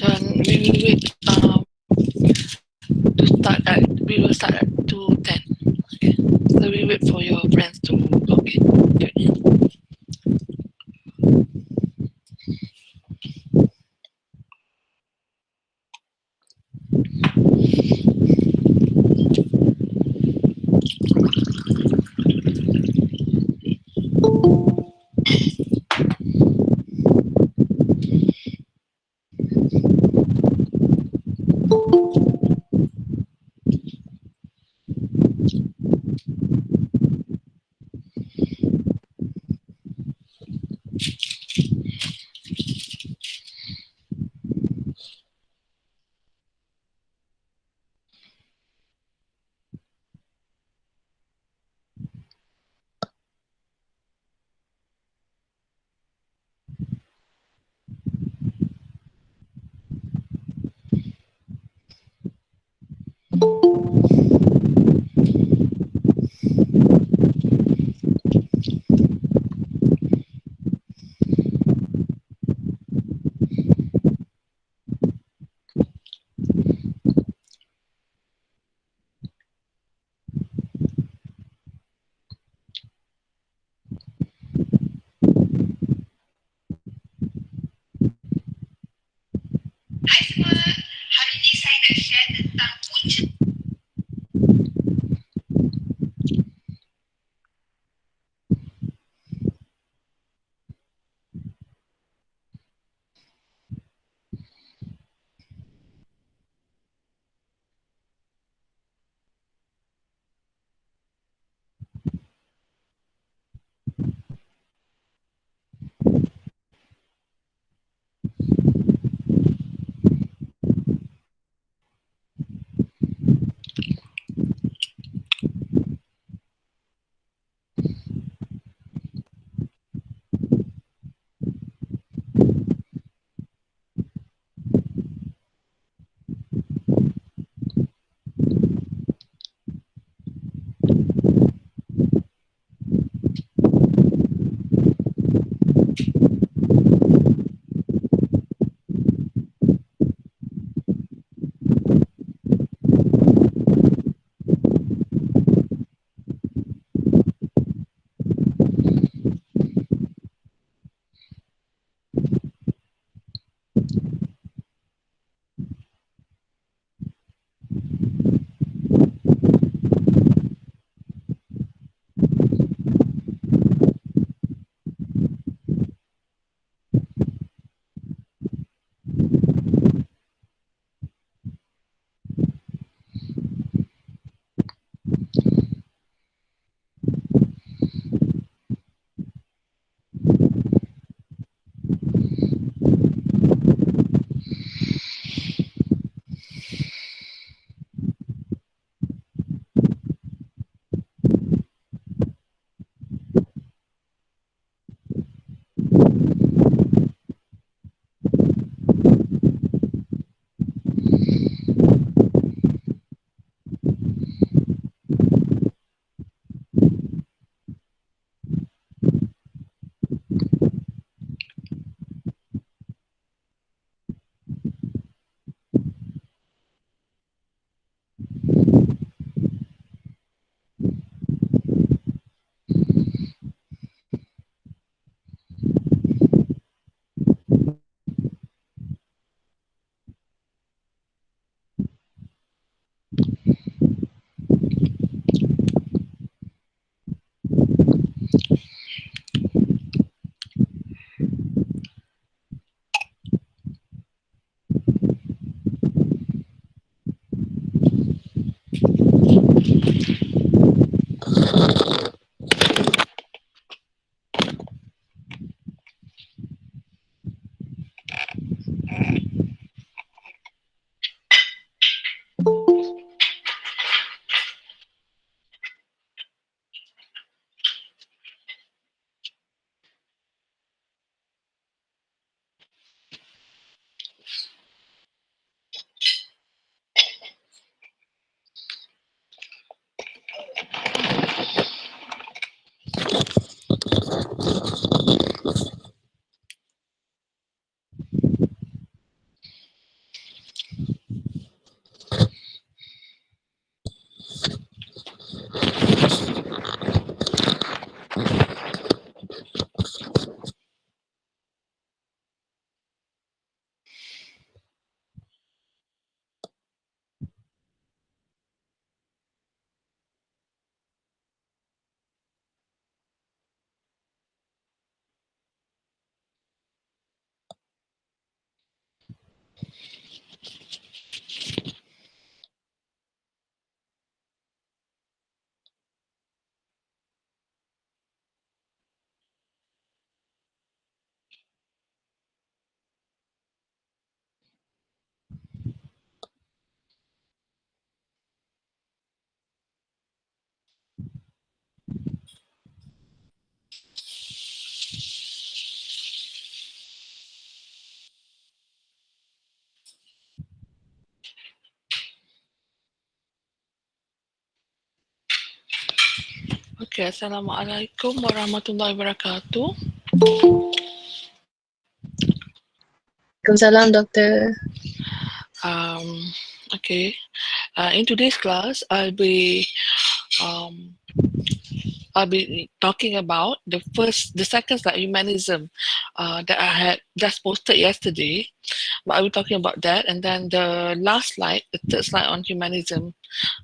Then we will wait to start at, we will start at 2:10. Okay. So we wait for your friends to log in. Tune in. Okay, Assalamualaikum warahmatullahi wabarakatuh. Waalaikumsalam, Doctor. Okay, in today's class, um, I'll be talking about the second slide, humanism, that I had just posted yesterday. But I'll be talking about that, and then the last slide, the third slide on humanism.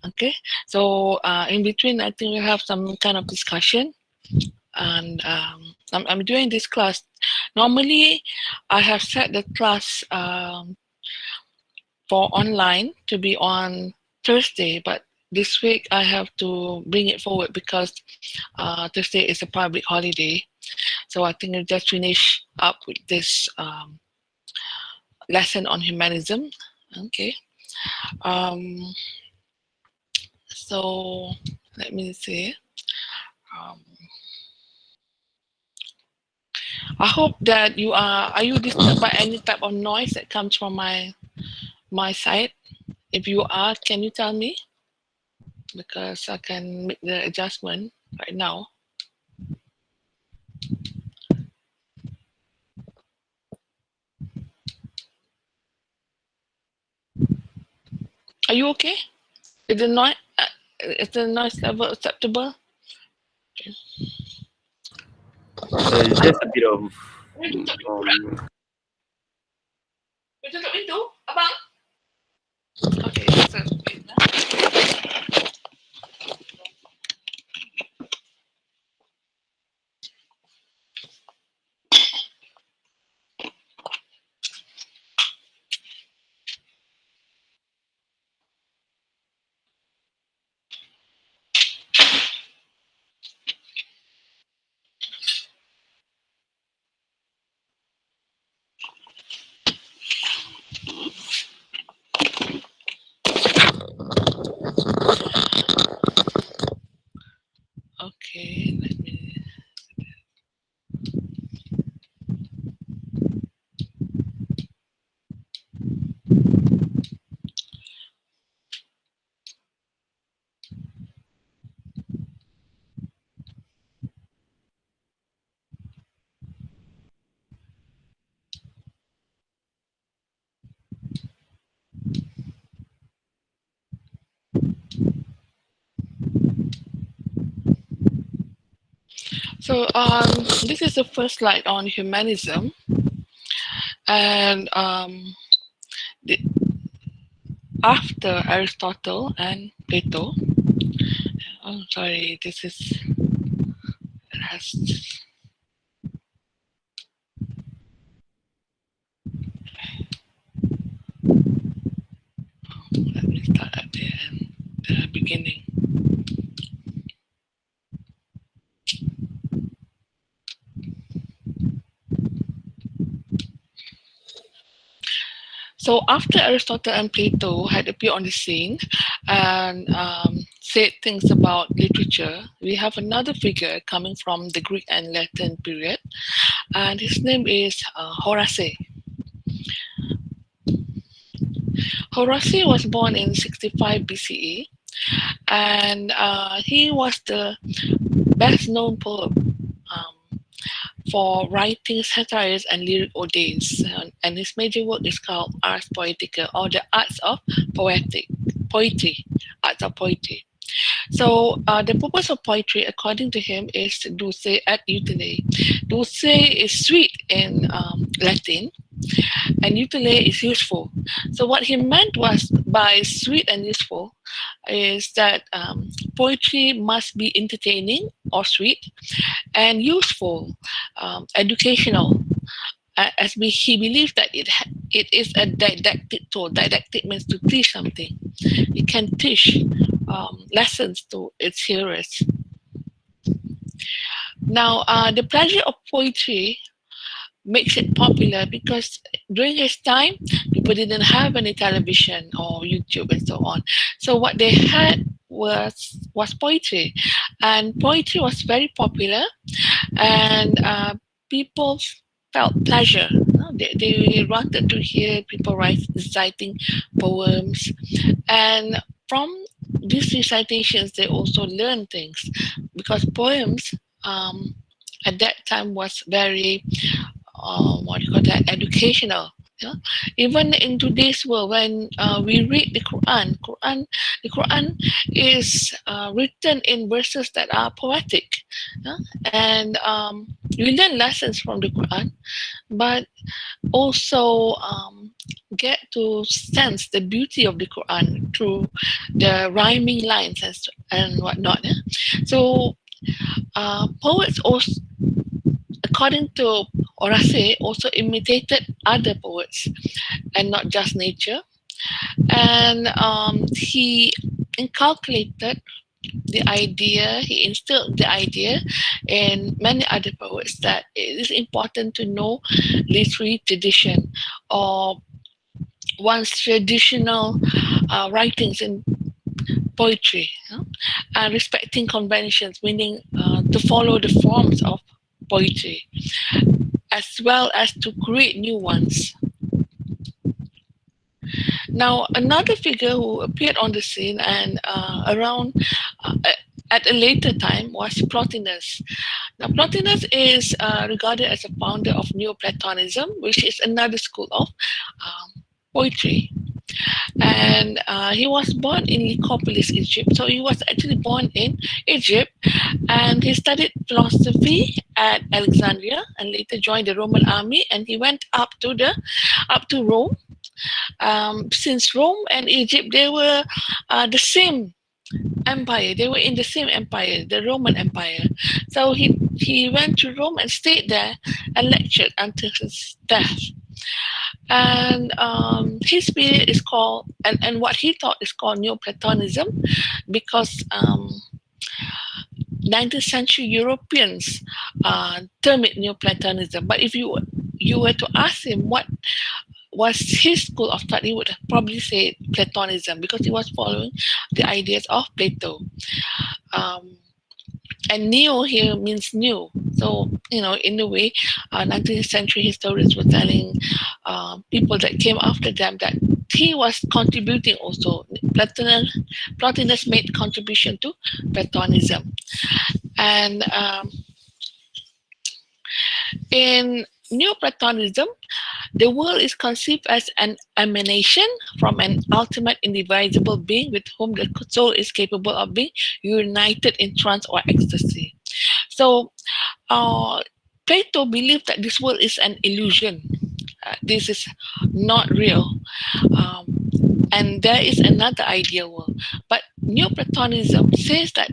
Okay, so in between, I think we have some kind of discussion, and I'm doing this class. Normally, I have set the class for online to be on Thursday, but this week I have to bring it forward because Thursday is a public holiday. So I think I just finish up with this lesson on humanism. Okay. Um, so let me see. Um, I hope that are you disturbed by any type of noise that comes from my side? If you are, can you tell me? Because I can make the adjustment right now. Are you okay? Is the noise level acceptable? It's just a bit of Boleh tutup pintu, abang? Okay, so wait lah. Okay, let me. So this is the first slide on humanism, and the, after Aristotle and Plato. Oh, sorry, this is it has. Let me start at the end, the beginning. So after Aristotle and Plato had appeared on the scene and said things about literature, we have another figure coming from the Greek and Latin period, and his name is Horace. Horace was born in 65 BCE, and he was the best-known poet for writing satires and lyric odes, and his major work is called Ars Poetica, or the Arts of Poetry, Arts of Poetry. So the purpose of poetry, according to him, is dulce et utile. Dulce is sweet in Latin, and utile is useful. So what he meant was by sweet and useful is that poetry must be entertaining or sweet and useful, educational. He believes that it is a didactic tool. Didactic means to teach something. It can teach lessons to its hearers. Now, the pleasure of poetry makes it popular because during his time, people didn't have any television or YouTube and so on. So what they had was poetry, and poetry was very popular, and people felt pleasure. They wanted to hear people reciting poems, and from these recitations, they also learn things, because poems at that time was very what do you call that, educational. Yeah? Even in today's world, when we read the Quran is written in verses that are poetic, yeah? And we learn lessons from the Quran, but also get to sense the beauty of the Quran through the rhyming lines and whatnot. Yeah? So poets also, according to Horace, also imitated other poets and not just nature. And he inculcated the idea, he instilled the idea in many other poets that it is important to know literary tradition or one's traditional writings in poetry, and respecting conventions, meaning to follow the forms of poetry as well as to create new ones. Now, another figure who appeared on the scene and around at a later time was Plotinus. Now, Plotinus is regarded as a founder of Neoplatonism, which is another school of poetry. And he was born in Lycopolis, Egypt. So he was actually born in Egypt, and he studied philosophy at Alexandria, and later joined the Roman army. And he went up to Rome. Since Rome and Egypt, they were the same empire. They were in the same empire, the Roman Empire. So he went to Rome and stayed there and lectured until his death. And his period is called, and what he taught is called Neoplatonism, because 19th century Europeans term it Neoplatonism. But if you were to ask him what was his school of thought, he would probably say Platonism, because he was following the ideas of Plato. Um, and neo here means new. So, in a way, 19th century historians were telling people that came after them that he was contributing also. Plotinus made contribution to Platonism. And in Neoplatonism, the world is conceived as an emanation from an ultimate indivisible being with whom the soul is capable of being united in trance or ecstasy. So, uh, Plato believed that this world is an illusion. This is not real. Um, and there is another ideal world. But Neoplatonism says that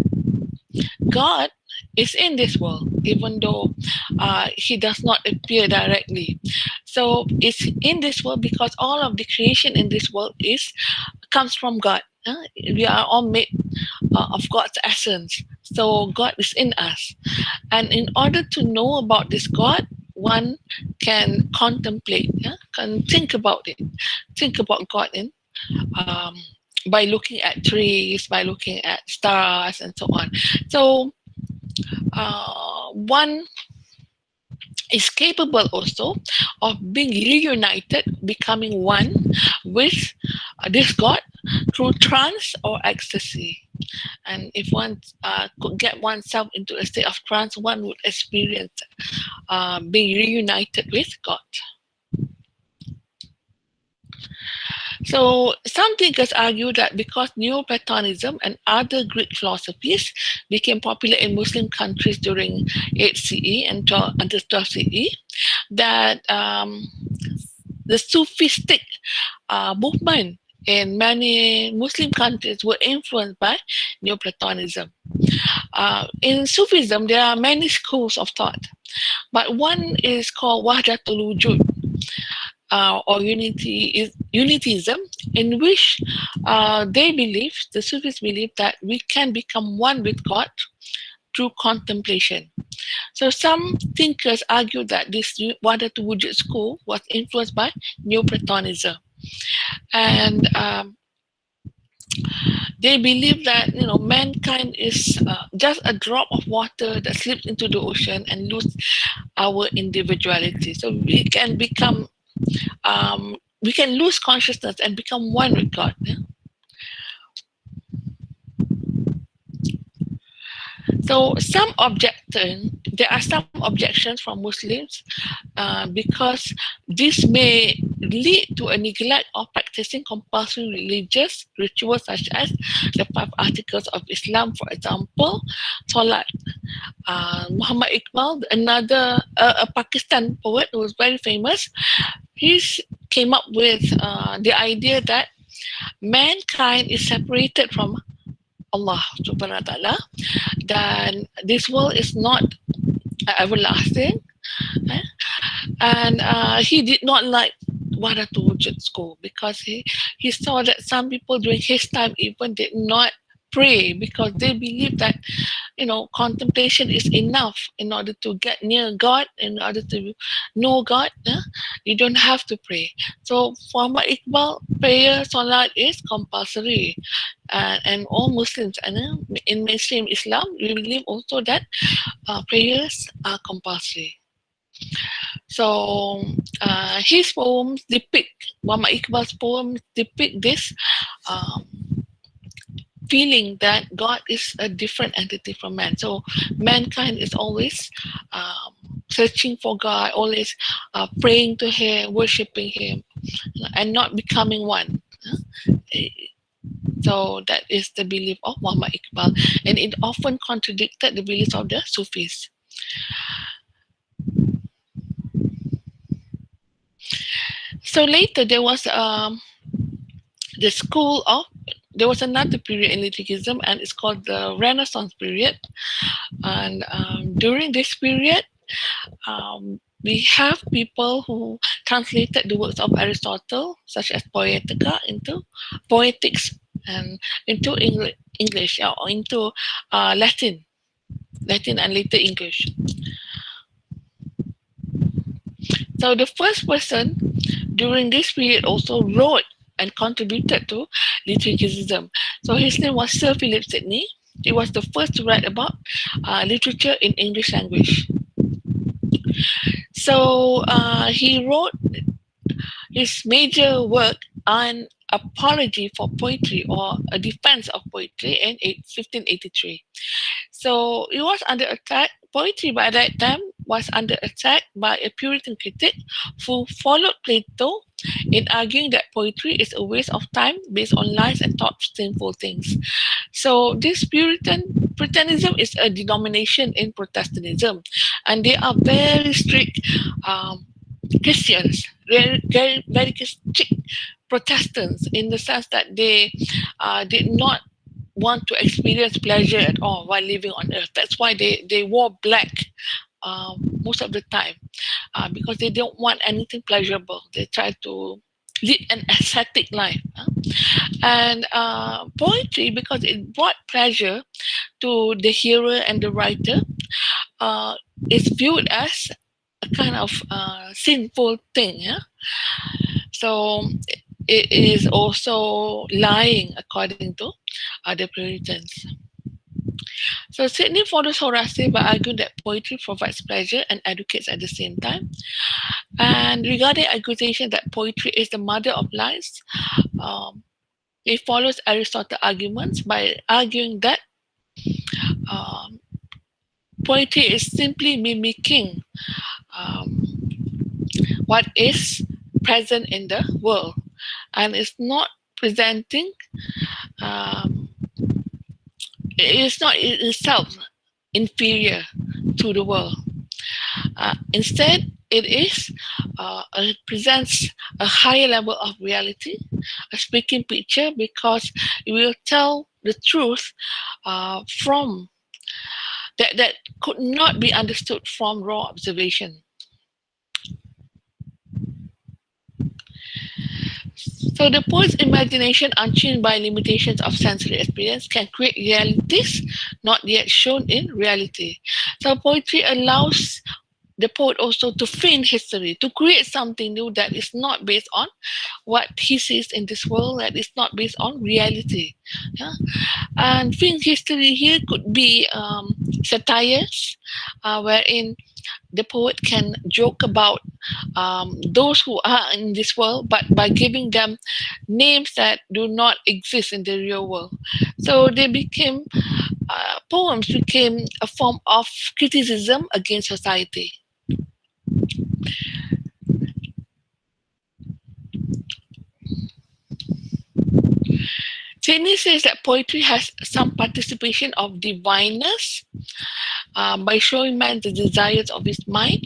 God is in this world, even though he does not appear directly. So it's in this world because all of the creation in this world is comes from God. We are all made of God's essence. So God is in us. And in order to know about this God, one can contemplate, can think about God um, by looking at trees, by looking at stars, and so on. So one is capable also of being reunited, becoming one with this God through trance or ecstasy. And if one could get oneself into a state of trance, one would experience being reunited with God. So some thinkers argue that because Neoplatonism and other Greek philosophies became popular in Muslim countries during 8th CE and until 12th CE, that the Sufistic movement in many Muslim countries were influenced by Neoplatonism. In Sufism, there are many schools of thought, but one is called Wahdatul Wujud, or unitism, in which the Sufis believe that we can become one with God through contemplation. So some thinkers argue that this Wahdatul Wujud school was influenced by Neoplatonism, and they believe that mankind is just a drop of water that slips into the ocean and lose our individuality. So we can lose consciousness and become one with God. Yeah? So there are some objections from Muslims because this may lead to a neglect of practicing compulsory religious rituals such as the five articles of Islam, for example, Salat. Muhammad Iqbal, another a Pakistan poet who was very famous, he came up with the idea that mankind is separated from Allah Subhanahu wa Taala, then this world is not everlasting, eh? And he did not like Wadatul school because he saw that some people during his time even did not pray because they believe that contemplation is enough in order to get near God, in order to know God. You don't have to pray. So for Muhammad Iqbal, prayer salat is compulsory, and all Muslims and in mainstream Islam we believe also that prayers are compulsory. So his poems depict Muhammad Iqbal's poems depict this um, feeling that God is a different entity from man. So mankind is always searching for God, always praying to Him, worshiping Him, and not becoming one. So that is the belief of Muhammad Iqbal, and it often contradicted the beliefs of the Sufis. So later the school of there was another period in Liturgism, and it's called the Renaissance period. And during this period, we have people who translated the works of Aristotle, such as Poetica, into poetics and into English or into Latin and later English. So the first person during this period also wrote and contributed to liturgism. So his name was Sir Philip Sidney. He was the first to write about literature in English language. So he wrote his major work on apology for poetry or a defense of poetry in 1583. So it was under attack. Poetry by that time was under attack by a Puritan critic who followed Plato in arguing that poetry is a waste of time based on lies and taught sinful things. So this Puritanism is a denomination in Protestantism, and they are very strict Christians, very strict Protestants in the sense that they did not want to experience pleasure at all while living on earth. That's why they wore black most of the time because they don't want anything pleasurable. They try to lead an ascetic life. And poetry, because it brought pleasure to the hearer and the writer, uh, is viewed as a kind of sinful thing. Yeah? So it is also lying according to the Puritans. So Sidney follows Horace by arguing that poetry provides pleasure and educates at the same time. And regarding accusation that poetry is the mother of lies, um, he follows Aristotle's arguments by arguing that um, poetry is simply mimicking um, what is present in the world and is not presenting, um, it is not in itself inferior to the world. Instead, it presents a higher level of reality, a speaking picture, because it will tell the truth from that could not be understood from raw observation. So the poet's imagination, unchained by limitations of sensory experience, can create realities not yet shown in reality. So poetry allows the poet also to feign history, to create something new that is not based on what he sees in this world, that is not based on reality. Yeah? And feign history here could be satires, wherein the poet can joke about those who are in this world, but by giving them names that do not exist in the real world. So they became poems became a form of criticism against society. Cheney says that poetry has some participation of divineness by showing man the desires of his mind.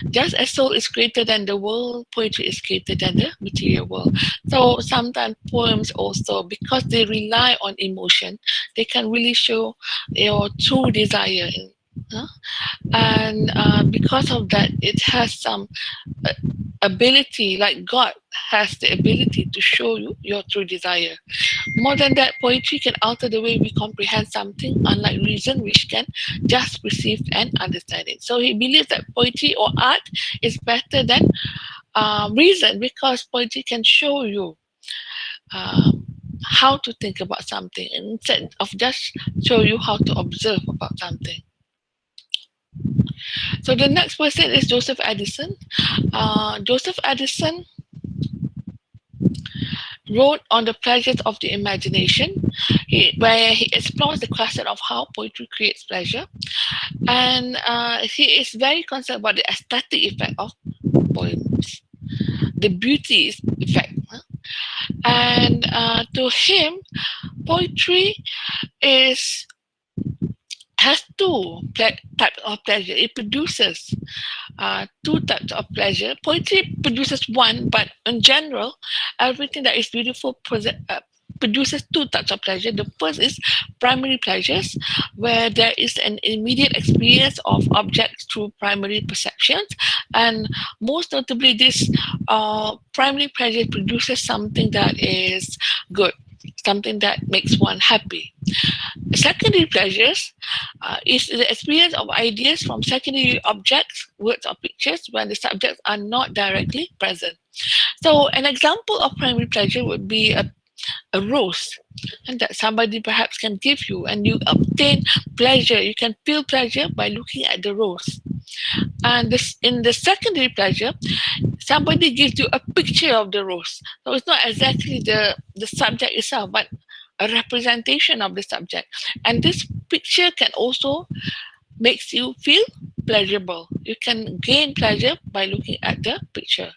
Just as soul is greater than the world, poetry is greater than the material world. So sometimes poems also, because they rely on emotion, they can really show your true desire. Huh? And because of that, it has some uh, ability, like God has the ability to show you your true desire. More than that, poetry can alter the way we comprehend something, unlike reason, which can just perceive and understand it. So he believes that poetry or art is better than reason, because poetry can show you um, how to think about something instead of just show you how to observe about something. So the next person is Joseph Addison. Joseph Addison wrote on the pleasures of the imagination, where he explores the question of how poetry creates pleasure. And he is very concerned about the aesthetic effect of poems, the beauty effect. And to him, poetry is has types of pleasure. It produces two types of pleasure. Poetry produces one, but in general, everything that is beautiful produces two types of pleasure. The first is primary pleasures, where there is an immediate experience of objects through primary perceptions. And most notably, this primary pleasure produces something that is good, something that makes one happy. Secondary pleasures is the experience of ideas from secondary objects, words, or pictures when the subjects are not directly present. So, an example of primary pleasure would be a rose, and that somebody perhaps can give you, and you obtain pleasure. You can feel pleasure by looking at the rose. And this, in the secondary pleasure, somebody gives you a picture of the rose. So it's not exactly the subject itself, but a representation of the subject. And this picture can also makes you feel pleasurable. You can gain pleasure by looking at the picture.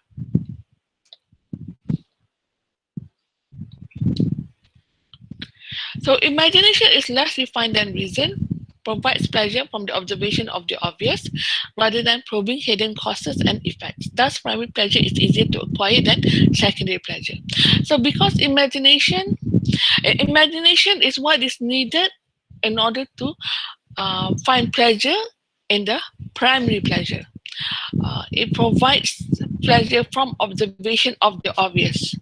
So imagination is less refined than reason, provides pleasure from the observation of the obvious rather than probing hidden causes and effects. Thus, primary pleasure is easier to acquire than secondary pleasure. So because imagination is what is needed in order to find pleasure in the primary pleasure. It provides pleasure from observation of the obvious.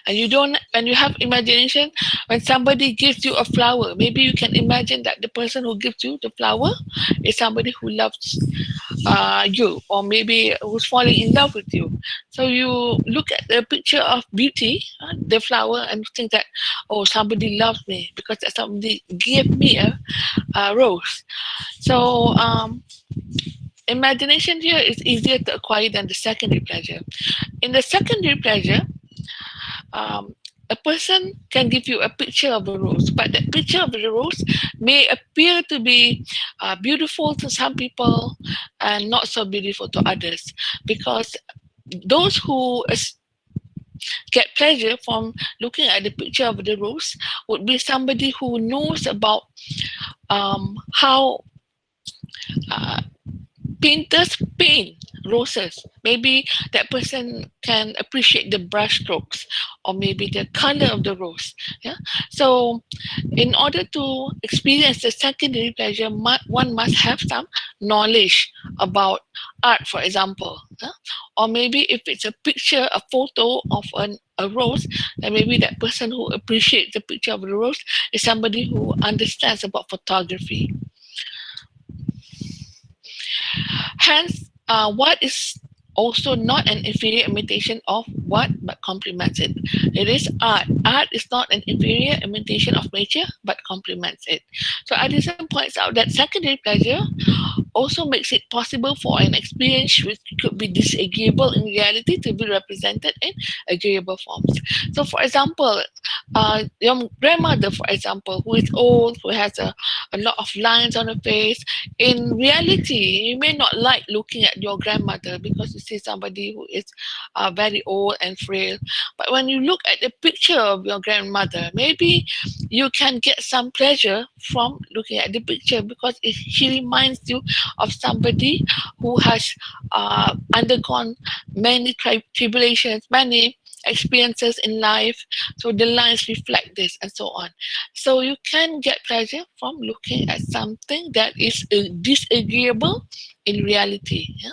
And you don't, when you have imagination, when somebody gives you a flower, maybe you can imagine that the person who gives you the flower is somebody who loves you, or maybe who's falling in love with you. So you look at the picture of beauty, the flower, and think that, oh, somebody loves me because somebody gave me a rose. So imagination here is easier to acquire than the secondary pleasure. In the secondary pleasure, a person can give you a picture of a rose, but that picture of the rose may appear to be beautiful to some people and not so beautiful to others, because those who get pleasure from looking at the picture of the rose would be somebody who knows about how uh, painters paint roses. Maybe that person can appreciate the brush strokes or maybe the color of the rose. Yeah. So in order to experience the secondary pleasure, one must have some knowledge about art, for example. Or maybe if it's a picture, a photo of a rose, then maybe that person who appreciates the picture of the rose is somebody who understands about photography. Hence, what is also not an inferior imitation of what, but complements it. It is art. Art is not an inferior imitation of nature, but complements it. So Addison points out that secondary pleasure also makes it possible for an experience which could be disagreeable in reality to be represented in agreeable forms. So, for example, your grandmother, for example, who is old, who has a lot of lines on her face, in reality, you may not like looking at your grandmother because you see somebody who is very old and frail. But when you look at the picture of your grandmother, maybe you can get some pleasure from looking at the picture because she reminds you of somebody who has undergone many tribulations, many experiences in life. So the lines reflect this and so on. So you can get pleasure from looking at something that is disagreeable in reality. Yeah?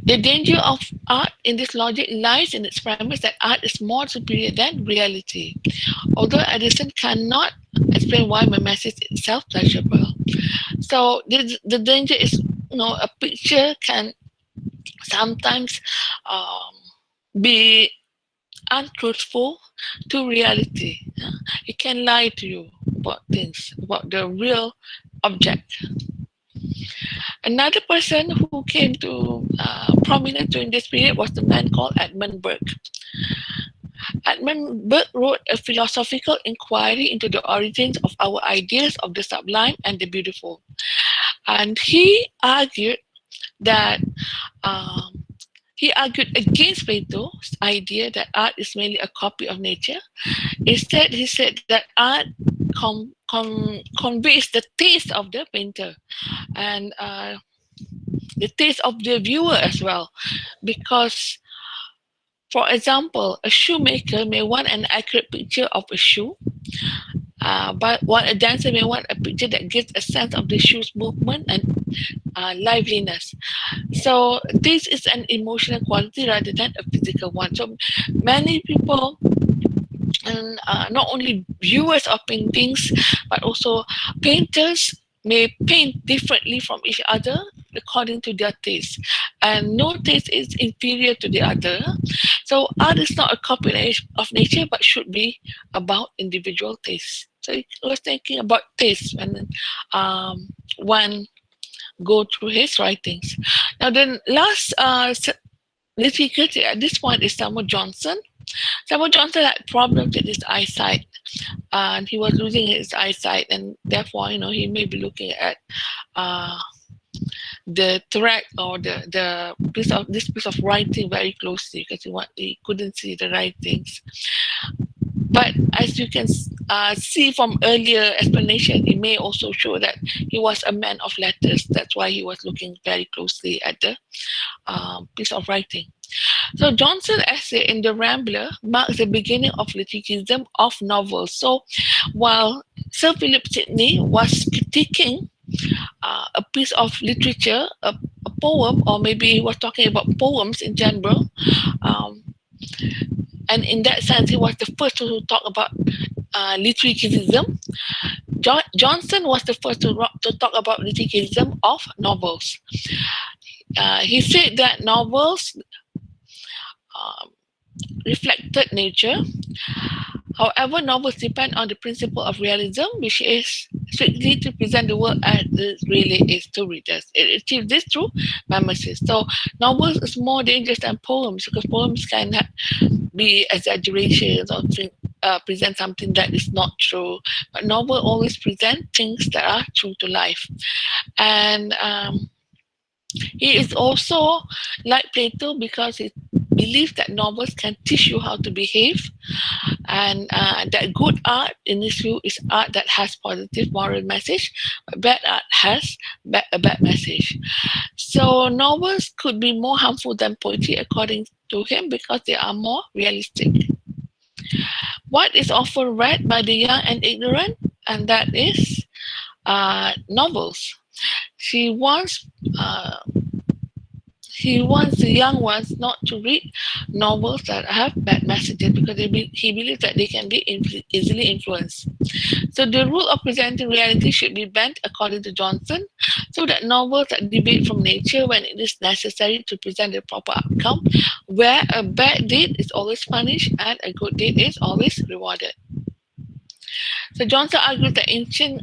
The danger of art in this logic lies in its premise that art is more superior than reality. Although Edison cannot explain why my message is itself pleasurable. So the danger is, a picture can sometimes um, be untruthful to reality. Yeah? It can lie to you about things, about the real object. Another person who came to prominent during this period was the man called Edmund Burke. Edmund Burke wrote a philosophical inquiry into the origins of our ideas of the sublime and the beautiful. And that um, he argued against Plato's idea that art is merely a copy of nature. Instead, he said that art conveys the taste of the painter and the taste of the viewer as well. Because, for example, a shoemaker may want an accurate picture of a shoe, but while a dancer may want a picture that gives a sense of the shoe's movement and liveliness. So this is an emotional quality rather than a physical one. So many people, and not only viewers of paintings, but also painters may paint differently from each other according to their taste, and no taste is inferior to the other. So art is not a copy of nature, but should be about individual taste. So I was thinking about taste when one go through his writings. Now the last literary critic at this point is Samuel Johnson. Samuel Johnson had problems with his eyesight, and he was losing his eyesight, and therefore, he may be looking at uh, the track or the piece of writing very closely because he couldn't see the writings. But as you can see from earlier explanation, it may also show that he was a man of letters. That's why he was looking very closely at the piece of writing. So Johnson's essay in The Rambler marks the beginning of criticism of novels. So while Sir Philip Sidney was critiquing a piece of literature, a poem, or maybe he was talking about poems in general, um, and in that sense, he was the first to talk about literary criticism. Johnson was the first to talk about literary criticism of novels. He said that novels um, reflected nature. However, novels depend on the principle of realism, which is strictly to present the world as it really is to readers. It achieves this through mimesis. So, novels is more dangerous than poems because poems can be exaggerations or present something that is not true. But novel always present things that are true to life. And he is also like Plato because he believes that novels can teach you how to behave, and that good art, in his view, is art that has positive moral message, but bad art has a bad message. So novels could be more harmful than poetry, according to him, because they are more realistic. What is often read by the young and ignorant, and that is novels. She wants uh, he wants the young ones not to read novels that have bad messages because he believes that they can be easily influenced. So the rule of presenting reality should be bent, according to Johnson, so that novels that deviate from nature when it is necessary to present the proper outcome, where a bad deed is always punished and a good deed is always rewarded. So Johnson argues that ancient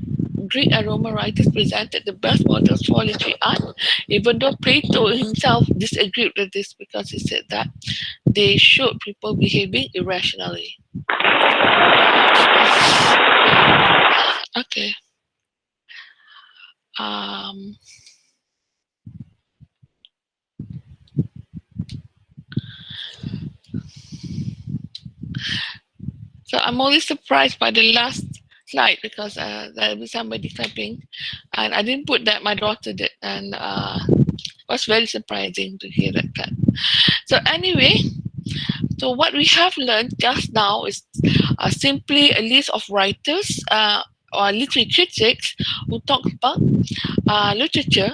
Greek and Roman writers presented the best models for literary art, even though Plato himself disagreed with this because he said that they showed people behaving irrationally. Okay. Um, so I'm always surprised by the last slide because there'll be somebody clapping, and I didn't put that. My daughter did, and it was very surprising to hear that clap. So anyway, so what we have learned just now is simply a list of writers or literary critics who talk about literature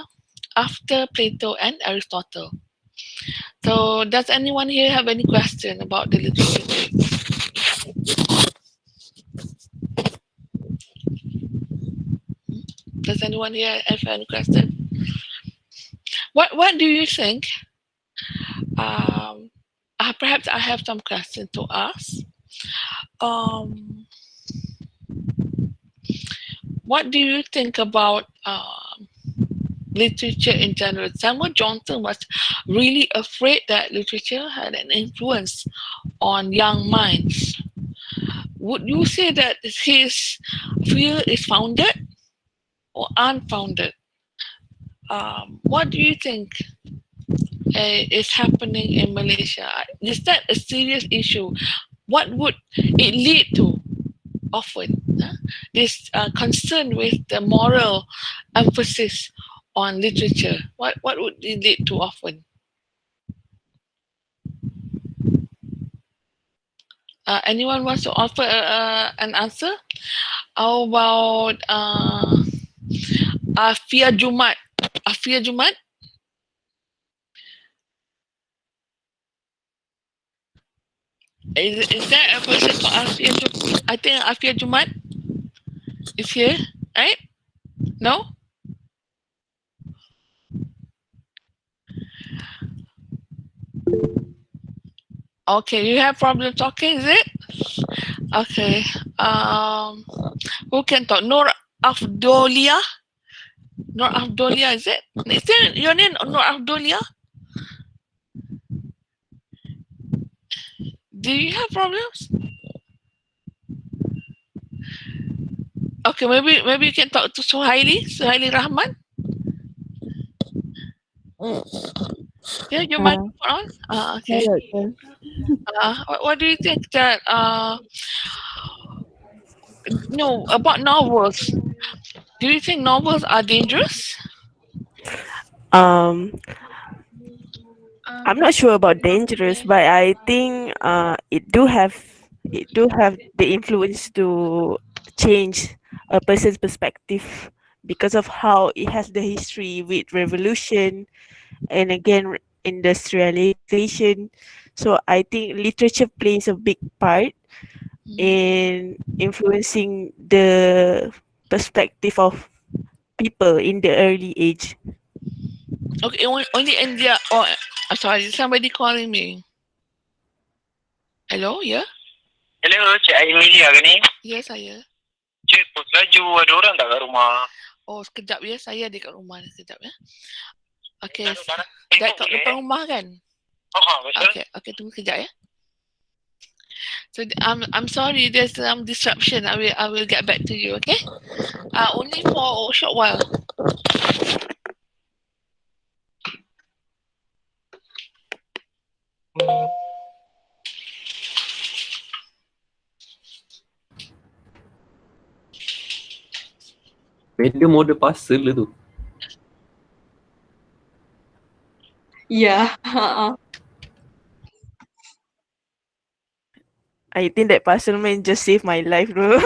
after Plato and Aristotle. So does anyone here have any question about the literary critics? Does anyone here have any question? What do you think? Um, Perhaps I have some questions to ask. Um, what do you think about literature in general? Samuel Johnson was really afraid that literature had an influence on young minds. Would you say that his fear is founded or unfounded? What do you think is happening in Malaysia? Is that a serious issue? What would it lead to often? This concern with the moral emphasis on literature. What would it lead to often? Anyone wants to offer an answer? How about Afia Jumat? Afia Jumat? Is there a person called Afia Jumat? I think Afia Jumat is here, right? No? Okay, you have problem talking, is it? Okay. Um, who can talk? Nur Afdolia? Nur Afdolia, is it? Is it your name Nur Afdolia? Do you have problems? Okay, maybe you can talk to Suhaili Rahman. Yeah, your Uh, microphone on. Okay. Hello, sir. What do you think that no about novels? Do you think novels are dangerous? Um, I'm not sure about dangerous, but I think it do have the influence to change a person's perspective because of how it has the history with revolution and again industrialization. So I think literature plays a big part in influencing the perspective of people in the early age. Okay, only India. Oh, sorry, somebody calling me. Hello, yeah. Hello, Cik Amelia ke ni? Yes, saya. Cik, pos laju ada orang tak kat rumah? Oh, sekejap ya, saya di kat rumah ni sekejap ya. Okay, Taruh barang kat tengok boleh? depan rumah kan? Betul. Okay, tunggu sekejap ya. So I'm sorry, there's some disruption. I will get back to you. Okay. Only for a short while. Beda model puzzle lah tu. Yeah. I think that parcel man just saved my life, bro.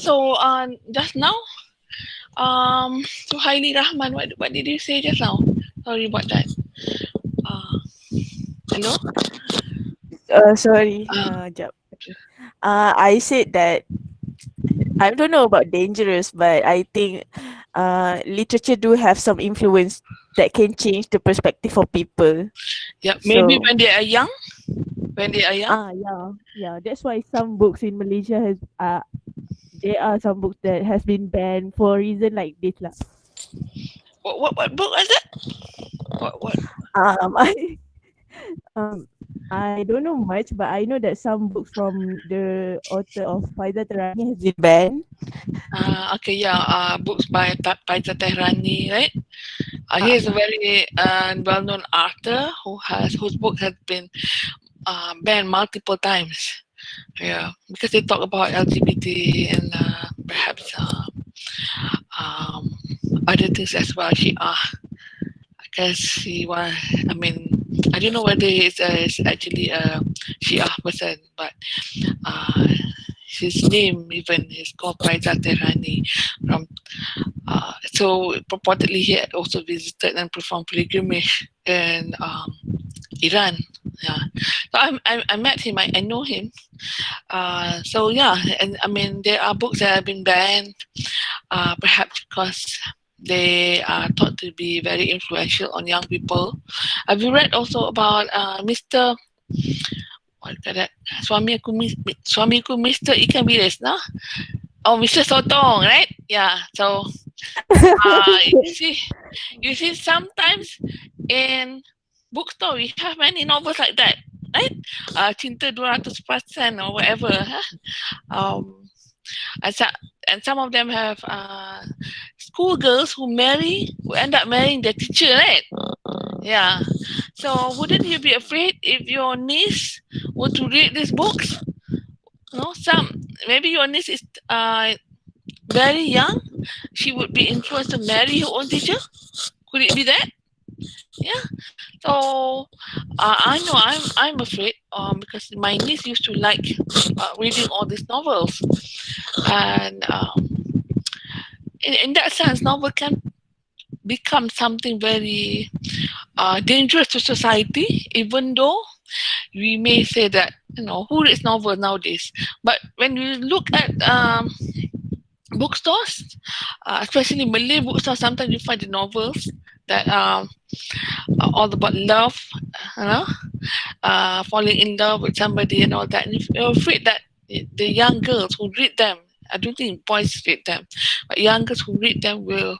so just now, Suhaili Rahman, what did you say just now? Sorry about that. Hello. Sorry, jap. Okay. I said that I don't know about dangerous, but I think literature do have some influence that can change the perspective of people. Yeah, maybe So when they are young. When they are young. yeah. That's why some books in Malaysia has there are some books that has been banned for a reason like this lah. What book was it? What? I um I don't know much, but I know that some books from the author of Faizal Terani has been banned. Okay, yeah. Books by Paita Tehrani, right? He is a very well-known author whose book has been banned multiple times. Yeah, because they talk about LGBT and perhaps um, other things as well. Because she was, I mean, I don't know whether it's actually a Shia person, but uh, his name even is called Faizal Tehrani. From so purportedly he had also visited and performed pilgrimage in Iran. Yeah, so I met him. I know him. So yeah, and I mean there are books that have been banned, perhaps because they are thought to be very influential on young people. Have you read also about Mr. What that? Suamiku Mr. Ikan Bilis, no? Oh, Mr. Sotong, right? Yeah. So you see, sometimes in bookstore we have many novels like that, right? Cinta 200% or whatever. Huh? And, and some of them have schoolgirls who end up marrying their teacher, right? Yeah. So wouldn't you be afraid if your niece were to read these books? No, maybe your niece is very young. She would be influenced to marry her own teacher. Could it be that? Yeah. So I know I'm afraid because my niece used to like reading all these novels, and in that sense, novel can become something very dangerous to society, even though we may say that, who reads novel nowadays. But when you look at bookstores, especially Malay bookstores, sometimes you find the novels that are all about love, you know, falling in love with somebody and all that. And if you're afraid that the young girls who read them, I don't think boys read them, but young girls who read them will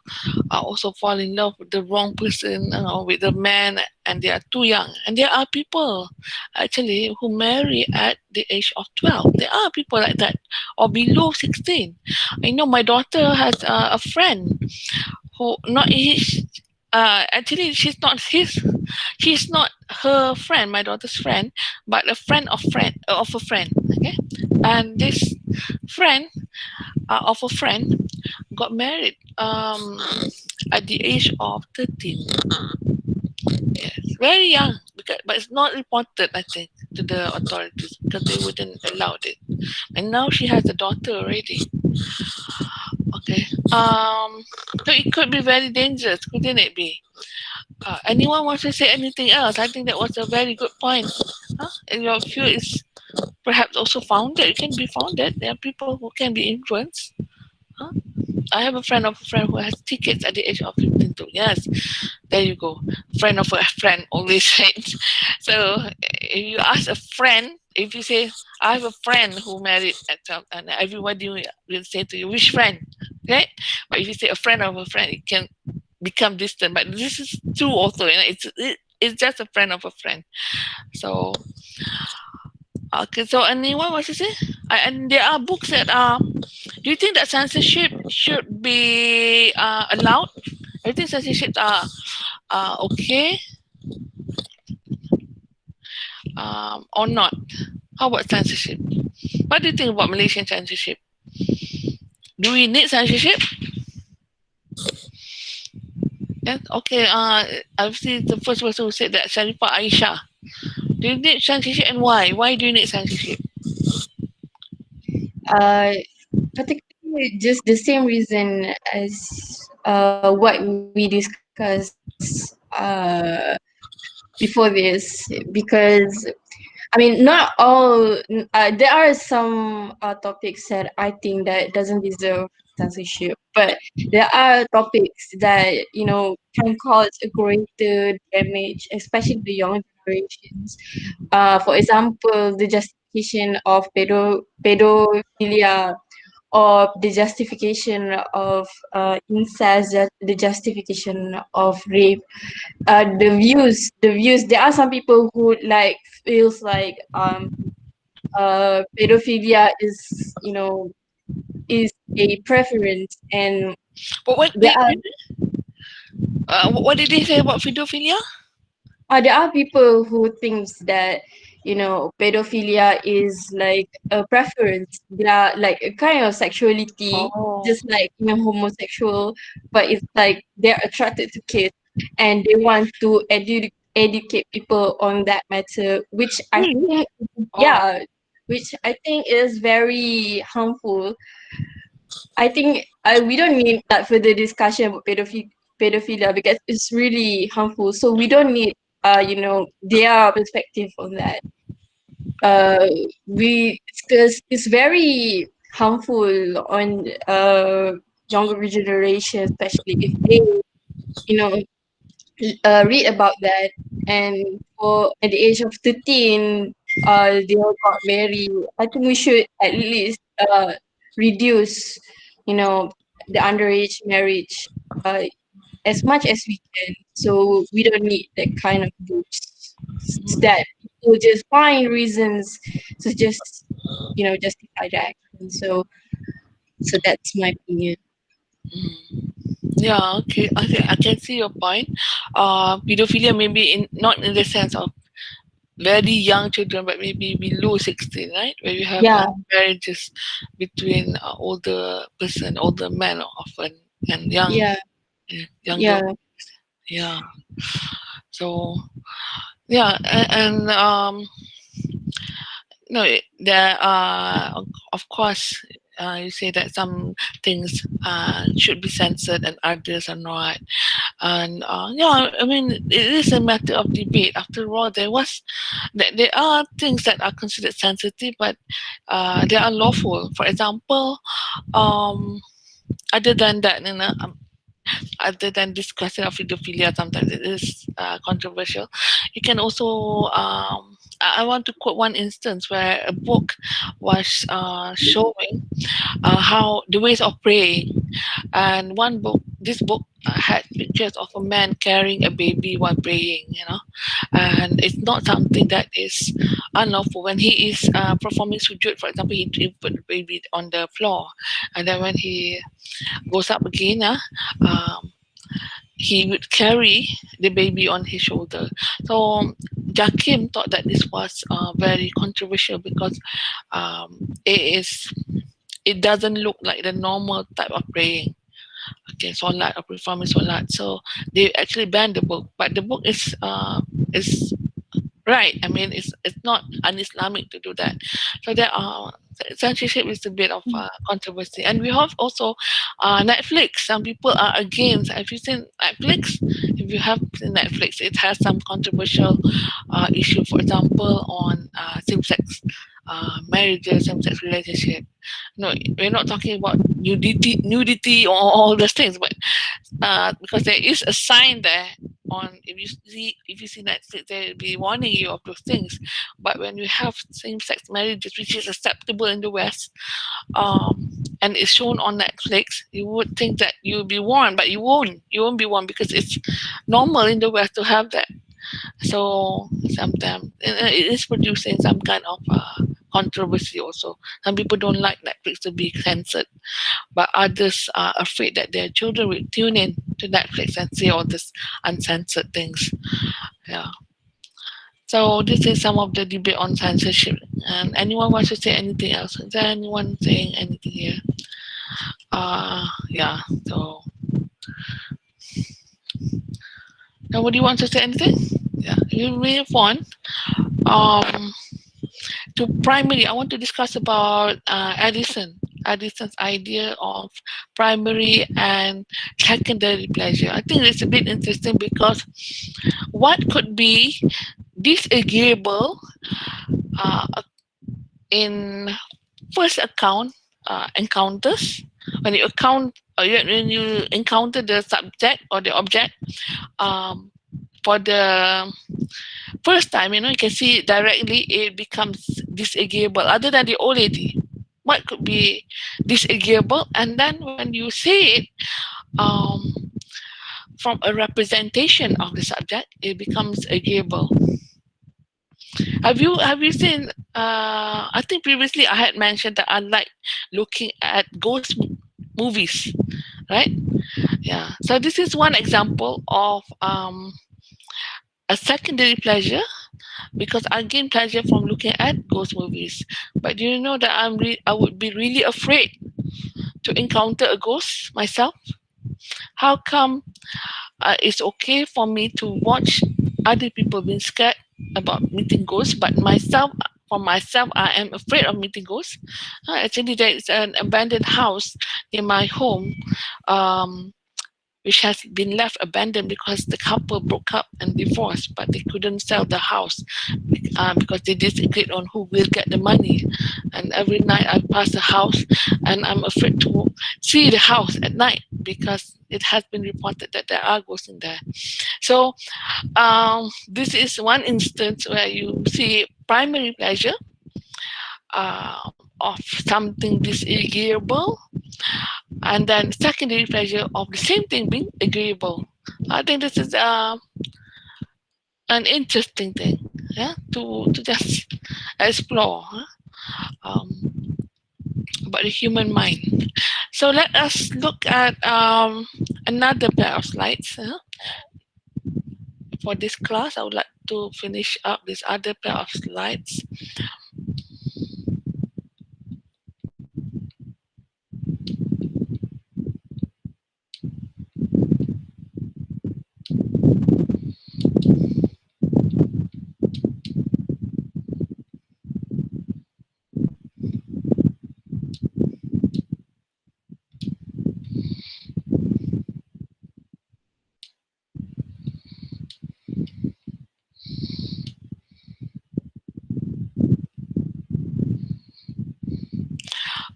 also fall in love with the wrong person, with the man, and they are too young. And there are people actually who marry at the age of 12. There are people like that, or below 16. I know my daughter has a friend who not his. Actually, she's not her friend, my daughter's friend, but a friend of a friend. Okay, and this friend of a friend got married at the age of 13. Yes, very young, but it's not reported, I think, to the authorities because they wouldn't allow it. And now she has a daughter already. Okay. So it could be very dangerous, couldn't it be? Anyone wants to say anything else? I think that was a very good point. And your view is perhaps also founded. It can be founded. There are people who can be influenced. Huh? I have a friend of a friend who has tickets at the age of 15 too. Yes, there you go. Friend of a friend always says. So if you ask a friend, if you say, I have a friend who married at 12, and everybody will say to you, which friend? Right? But if you say a friend of a friend, it can become distant. But this is true also. It's just a friend of a friend. So, okay. So anyone wants to say? And there are books that are. Do you think that censorship should be allowed? I think censorship are okay or not. How about censorship? What do you think about Malaysian censorship? Do we need censorship? Yes. Okay. I've seen the first person who said that, Sharifah Aisha. Do you need censorship and why? Why do you need censorship? Particularly just the same reason as what we discussed before this, because I mean, not all. There are some topics that I think that doesn't deserve censorship, but there are topics that can cause a greater damage, especially the young generations. For example, the justification of pedophilia, or the justification of incest, the justification of rape. The views. There are some people who like feels like pedophilia is a preference, and But there are what did they say about pedophilia? there are people who thinks that pedophilia is like a preference. They are like a kind of sexuality, Oh. just like homosexual, but it's like they're attracted to kids, and they want to educate people on that matter, which I Really? think, Oh. yeah, which I think is very harmful. I think we don't need that further discussion about pedophilia, because it's really harmful. So we don't need their perspective on that. Uh, because it's very harmful on younger generation, especially if they you know read about that, and for at the age of 13 they all got married. I think we should at least reduce you know the underage marriage uh, as much as we can, so we don't need that kind of boost that people just find reasons to just justify the action. So that's my opinion. Mm. Yeah, okay. I can see your point. Pedophilia maybe not in the sense of very young children, but maybe below 16, right? Where you have Yeah, marriages between older men often, and yeah, younger. yeah, Yeah. So yeah, and no, there are, of course, you say that some things should be censored and others are not. And yeah, I mean, it is a matter of debate. After all, there are things that are considered sensitive, but they are lawful. For example, um, other than that, other than discussing of pedophilia, sometimes it is controversial. You can also, I want to quote one instance where a book was showing how the ways of praying, and this book had pictures of a man carrying a baby while praying, and it's not something that is unlawful. When he is performing sujud, for example, he put the baby on the floor, and then when he goes up again, he would carry the baby on his shoulder. So Jakim thought that this was very controversial because it doesn't look like the normal type of praying. Okay, solat or performing solat. So they actually banned the book, but the book is right. I mean, it's not un-Islamic to do that. So there are censorship is a bit of controversy, and we have also Netflix. Some people are against. Have you seen Netflix? If you have seen Netflix, it has some controversial issue. For example, on same-sex marriages, same-sex relationship. No, we're not talking about nudity or all those things, but because there is a sign there on if you see Netflix, they'll be warning you of those things. But when you have same-sex marriages, which is acceptable in the West, and it's shown on Netflix, you would think that you'll be warned, but you won't. You won't be warned because it's normal in the West to have that. So sometimes it is producing some kind of controversy also. Some people don't like Netflix to be censored, but others are afraid that their children will tune in to Netflix and see all these uncensored things. Yeah. So this is some of the debate on censorship. And anyone wants to say anything else? Is there anyone saying anything here? Yeah. So nobody wants to say anything? Yeah. We move on. Um, to primary, I want to discuss about Edison. Addison's idea of primary and secondary pleasure. I think it's a bit interesting because what could be disagreeable uh, in first encounters when you when you encounter the subject or the object um, for the first time, you can see it directly, it becomes disagreeable. Other than the old lady, what could be disagreeable? And then when you see it um, from a representation of the subject, it becomes agreeable. Have you seen? I think previously I had mentioned that I like looking at ghost movies, right? Yeah. So this is one example of a secondary pleasure because I gain pleasure from looking at ghost movies. But do you know that I would be really afraid to encounter a ghost myself? How come it's okay for me to watch other people being scared about meeting ghosts, but for myself, I am afraid of meeting ghosts? Actually, there is an abandoned house in my home. Which has been left abandoned because the couple broke up and divorced, but they couldn't sell the house because they disagreed on who will get the money. And every night I pass the house and I'm afraid to see the house at night because it has been reported that there are ghosts in there. So this is one instance where you see primary pleasure of something disagreeable, and then secondary pleasure of the same thing being agreeable. I think this is an interesting thing, yeah, to just explore about the human mind. So let us look at another pair of slides. For this class, I would like to finish up this other pair of slides.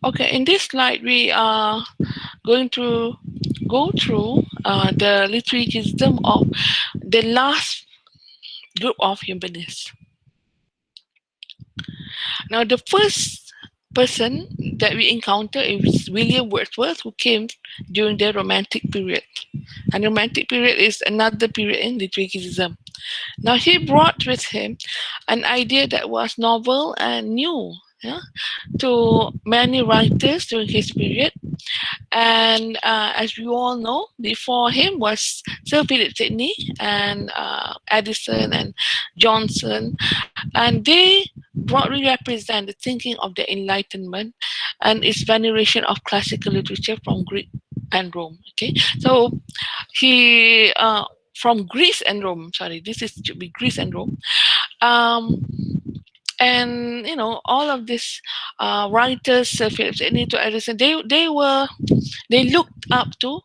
Okay, in this slide, we are going to go through the literary of the last group of humanists. Now, the first person that we encounter is William Wordsworth, who came during the Romantic period. And the Romantic period is another period in literary criticism. Now, he brought with him an idea that was novel and new, yeah, to many writers during his period. And as we all know, before him was Sir Philip Sidney and Addison and Johnson, and they broadly represent the thinking of the Enlightenment and its veneration of classical literature from Greek and Rome. Okay, so he from Greece and Rome. Sorry, this is to be Greece and Rome. Um, and all of these writers, Philip Sidney to Addison, they looked up to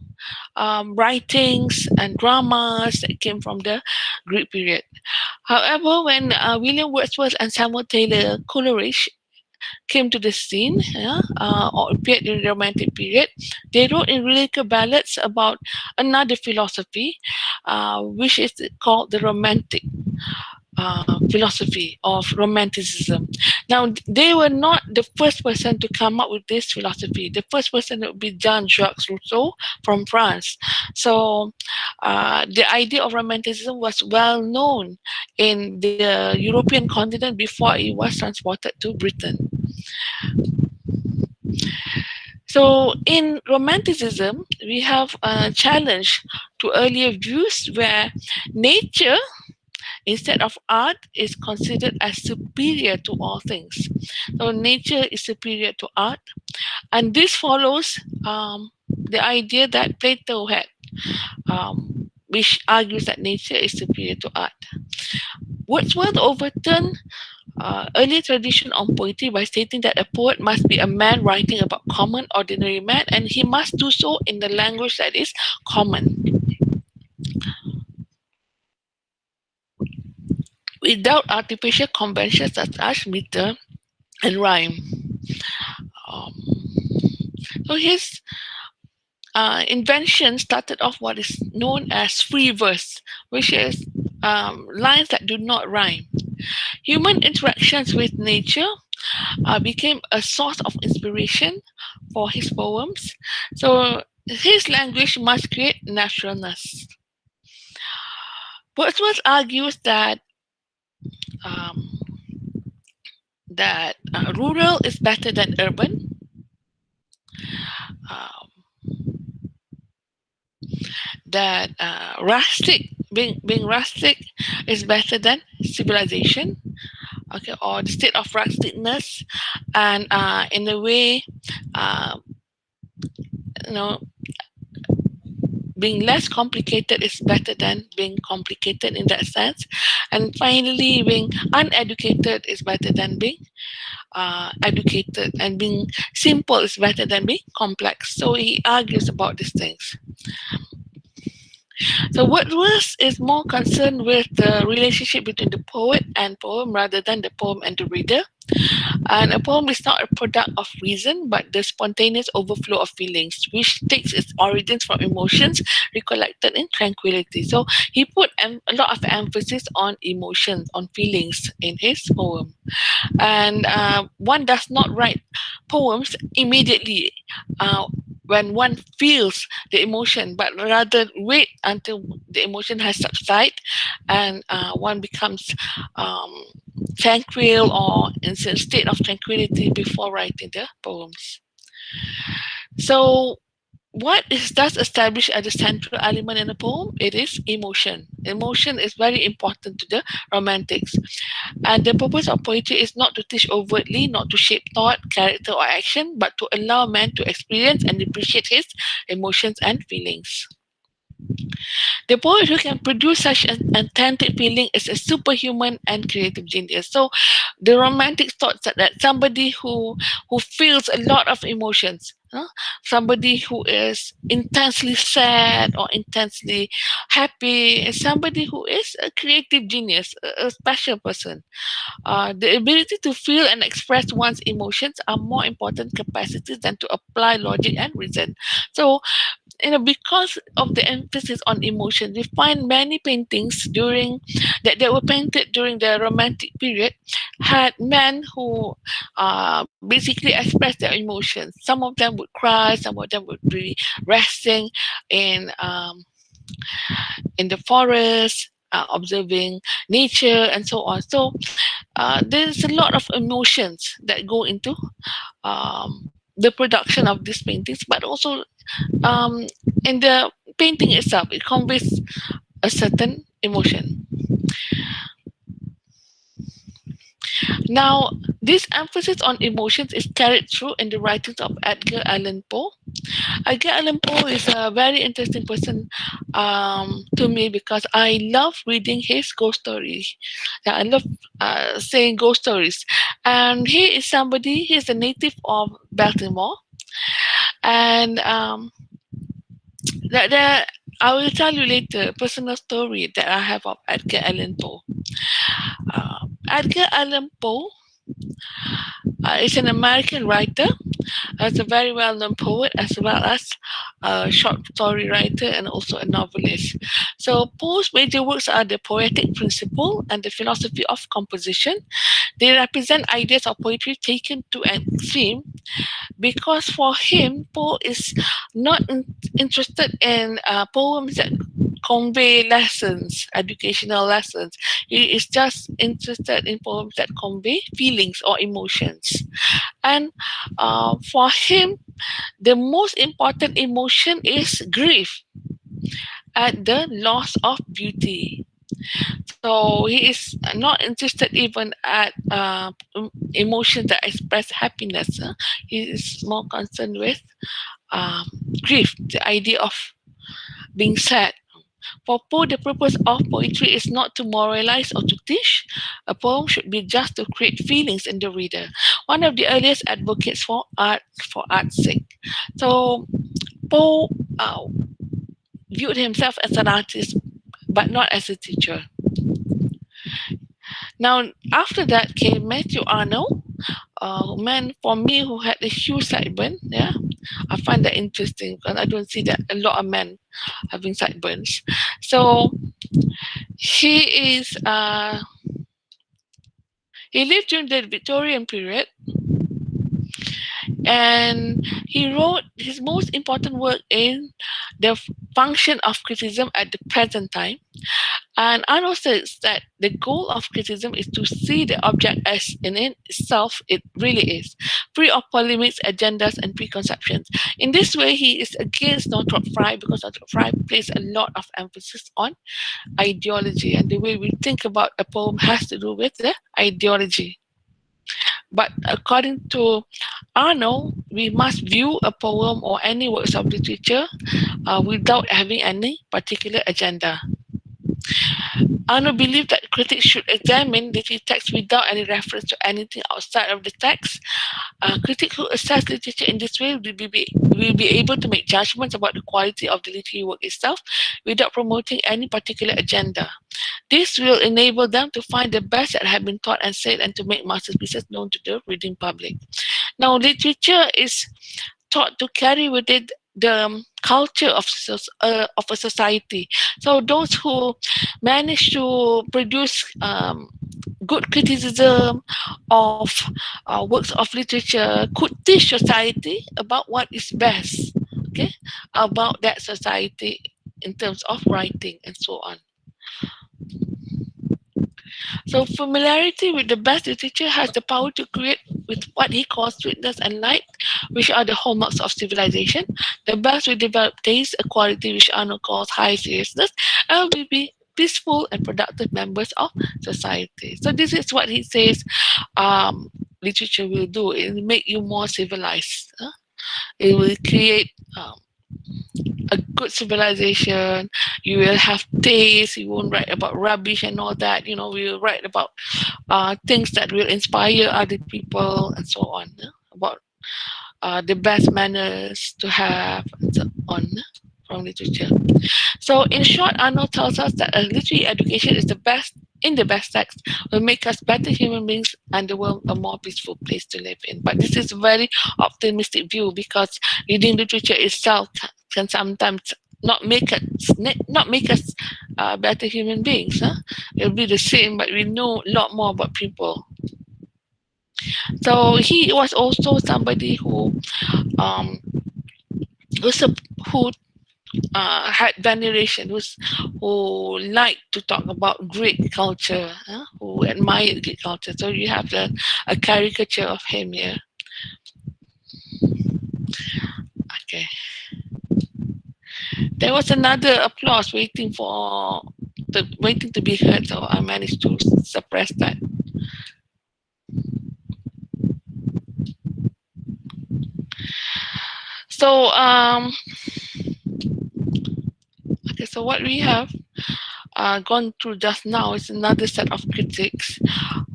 writings and dramas that came from the Greek period. However, when William Wordsworth and Samuel Taylor Coleridge came to the scene, or appeared during the Romantic period, they wrote in lyrical ballads about another philosophy, which is called the Romantic philosophy of Romanticism. Now, they were not the first person to come up with this philosophy. The first person would be Jean-Jacques Rousseau from France. So, the idea of Romanticism was well known in the European continent before it was transported to Britain. So, in Romanticism, we have a challenge to earlier views where nature instead of art is considered as superior to all things. So nature is superior to art, and this follows the idea that Plato had, which argues that nature is superior to art. Wordsworth overturned early tradition on poetry by stating that a poet must be a man writing about common, ordinary man, and he must do so in the language that is common, without artificial conventions such as meter and rhyme. Um, so his invention started off what is known as free verse, which is lines that do not rhyme. Human interactions with nature became a source of inspiration for his poems. So his language must create naturalness. Wordsworth argues um, that rural is better than urban. Um, that rustic, being rustic, is better than civilization. Okay, or the state of rusticness, and in a way, uh, you know, being less complicated is better than being complicated in that sense. And finally, being uneducated is better than being educated, and being simple is better than being complex. So he argues about these things. So Wordsworth is more concerned with the relationship between the poet and poem rather than the poem and the reader. And a poem is not a product of reason, but the spontaneous overflow of feelings, which takes its origins from emotions recollected in tranquility. So he put a lot of emphasis on emotions, on feelings in his poem. And one does not write poems immediately when one feels the emotion, but rather wait until the emotion has subsided and one becomes um, tranquil or in a state of tranquility before writing the poems. So what is thus established as the central element in a poem? It is emotion. Emotion is very important to the romantics. And the purpose of poetry is not to teach overtly, not to shape thought, character, or action, but to allow man to experience and appreciate his emotions and feelings. The poet who can produce such an authentic feeling is a superhuman and creative genius. So the romantic thoughts that somebody who feels a lot of emotions, somebody who is intensely sad or intensely happy, is somebody who is a creative genius, a special person. The ability to feel and express one's emotions are more important capacities than to apply logic and reason. So because of the emphasis on emotion, we find many paintings during that were painted during the romantic period had men who basically express their emotions. Some of them would cry, some of them would be resting in the forest, observing nature and so on. So there's a lot of emotions that go into the production of these paintings, but also um, in the painting itself, it conveys a certain emotion. Now, this emphasis on emotions is carried through in the writings of Edgar Allan Poe. Edgar Allan Poe is a very interesting person to me because I love reading his ghost stories. Yeah, I love saying ghost stories. And he is somebody, he is a native of Baltimore. And I will tell you later a personal story that I have of Edgar Allan Poe. Edgar Allan Poe is an American writer. He's a very well-known poet as well as a short story writer and also a novelist. So Poe's major works are The Poetic Principle and The Philosophy of Composition. They represent ideas of poetry taken to an extreme because for him, Poe is not interested in poems that convey lessons, educational lessons. He is just interested in poems that convey feelings or emotions. And for him, the most important emotion is grief at the loss of beauty. So he is not interested even at emotions that express happiness. He is more concerned with um, grief, the idea of being sad. For Poe, the purpose of poetry is not to moralize or to teach. A poem should be just to create feelings in the reader. One of the earliest advocates for art's sake. So Poe viewed himself as an artist, but not as a teacher. Now, after that came Matthew Arnold, a man for me who had a huge sideburn. Yeah, I find that interesting because I don't see that a lot of men having sideburns. So he is he lived during the Victorian period, and he wrote his most important work in the function of criticism at the present time. And Arnold says that the goal of criticism is to see the object as in itself it really is, free of polemics, agendas, and preconceptions. In this way, he is against Northrop Frye because Northrop Frye places a lot of emphasis on ideology, and the way we think about a poem has to do with the ideology. But according to Arnold, we must view a poem or any works of literature without having any particular agenda. Arnold believed that critics should examine literary text without any reference to anything outside of the text. Critics who assess literature in this way will be able to make judgments about the quality of the literary work itself without promoting any particular agenda. This will enable them to find the best that have been taught and said and to make masterpieces known to the reading public. Now, literature is taught to carry with it the culture of a society. So those who manage to produce good criticism of works of literature could teach society about what is best, okay, about that society in terms of writing and so on. So familiarity with the best literature has the power to create with what he calls sweetness and light, which are the hallmarks of civilization. The best will develop taste, a quality which Arnold calls high seriousness, and will be peaceful and productive members of society. So this is what he says literature will do. It will make you more civilized. It will create a good civilization. You will have taste. You won't write about rubbish and all that. You know, we will write about things that will inspire other people and so on. About the best manners to have and so on from literature. So in short, Arnold tells us that a literary education is the best in the best text will make us better human beings and the world a more peaceful place to live in. But this is a very optimistic view because reading literature itself can sometimes not make us better human beings. It'll be the same, but we know a lot more about people. So he was also somebody who had veneration, who liked to talk about Greek culture, who admired Greek culture. So you have a caricature of him here. Okay. There was another applause waiting to be heard, so I managed to suppress that. So okay, so what we have gone through just now is another set of critics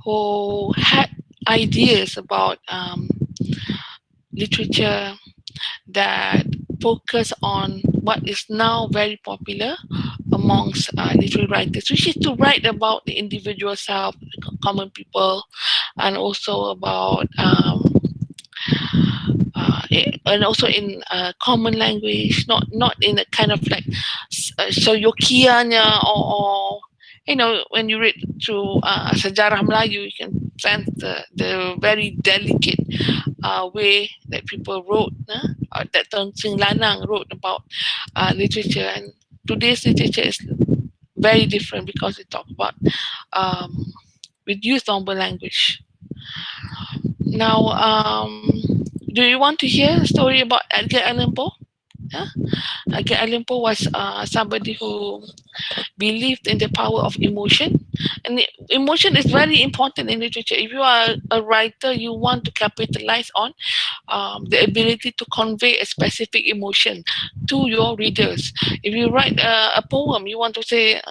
who had ideas about literature that focus on what is now very popular amongst literary writers, which is to write about the individual self, common people, and also about and also in common language, not in a kind of like Soyokianya or you know, when you read through sejarah Melayu, you can sense the very delicate way that people wrote, that Tan Sing Lanang wrote about literature. And today's literature is very different because we talk about we use normal language. Now, do you want to hear a story about Edgar Allan Poe? Yeah? Edgar Allan Poe was somebody who believed in the power of emotion. And emotion is very important in literature. If you are a writer, you want to capitalize on the ability to convey a specific emotion to your readers. If you write a poem, you want to say,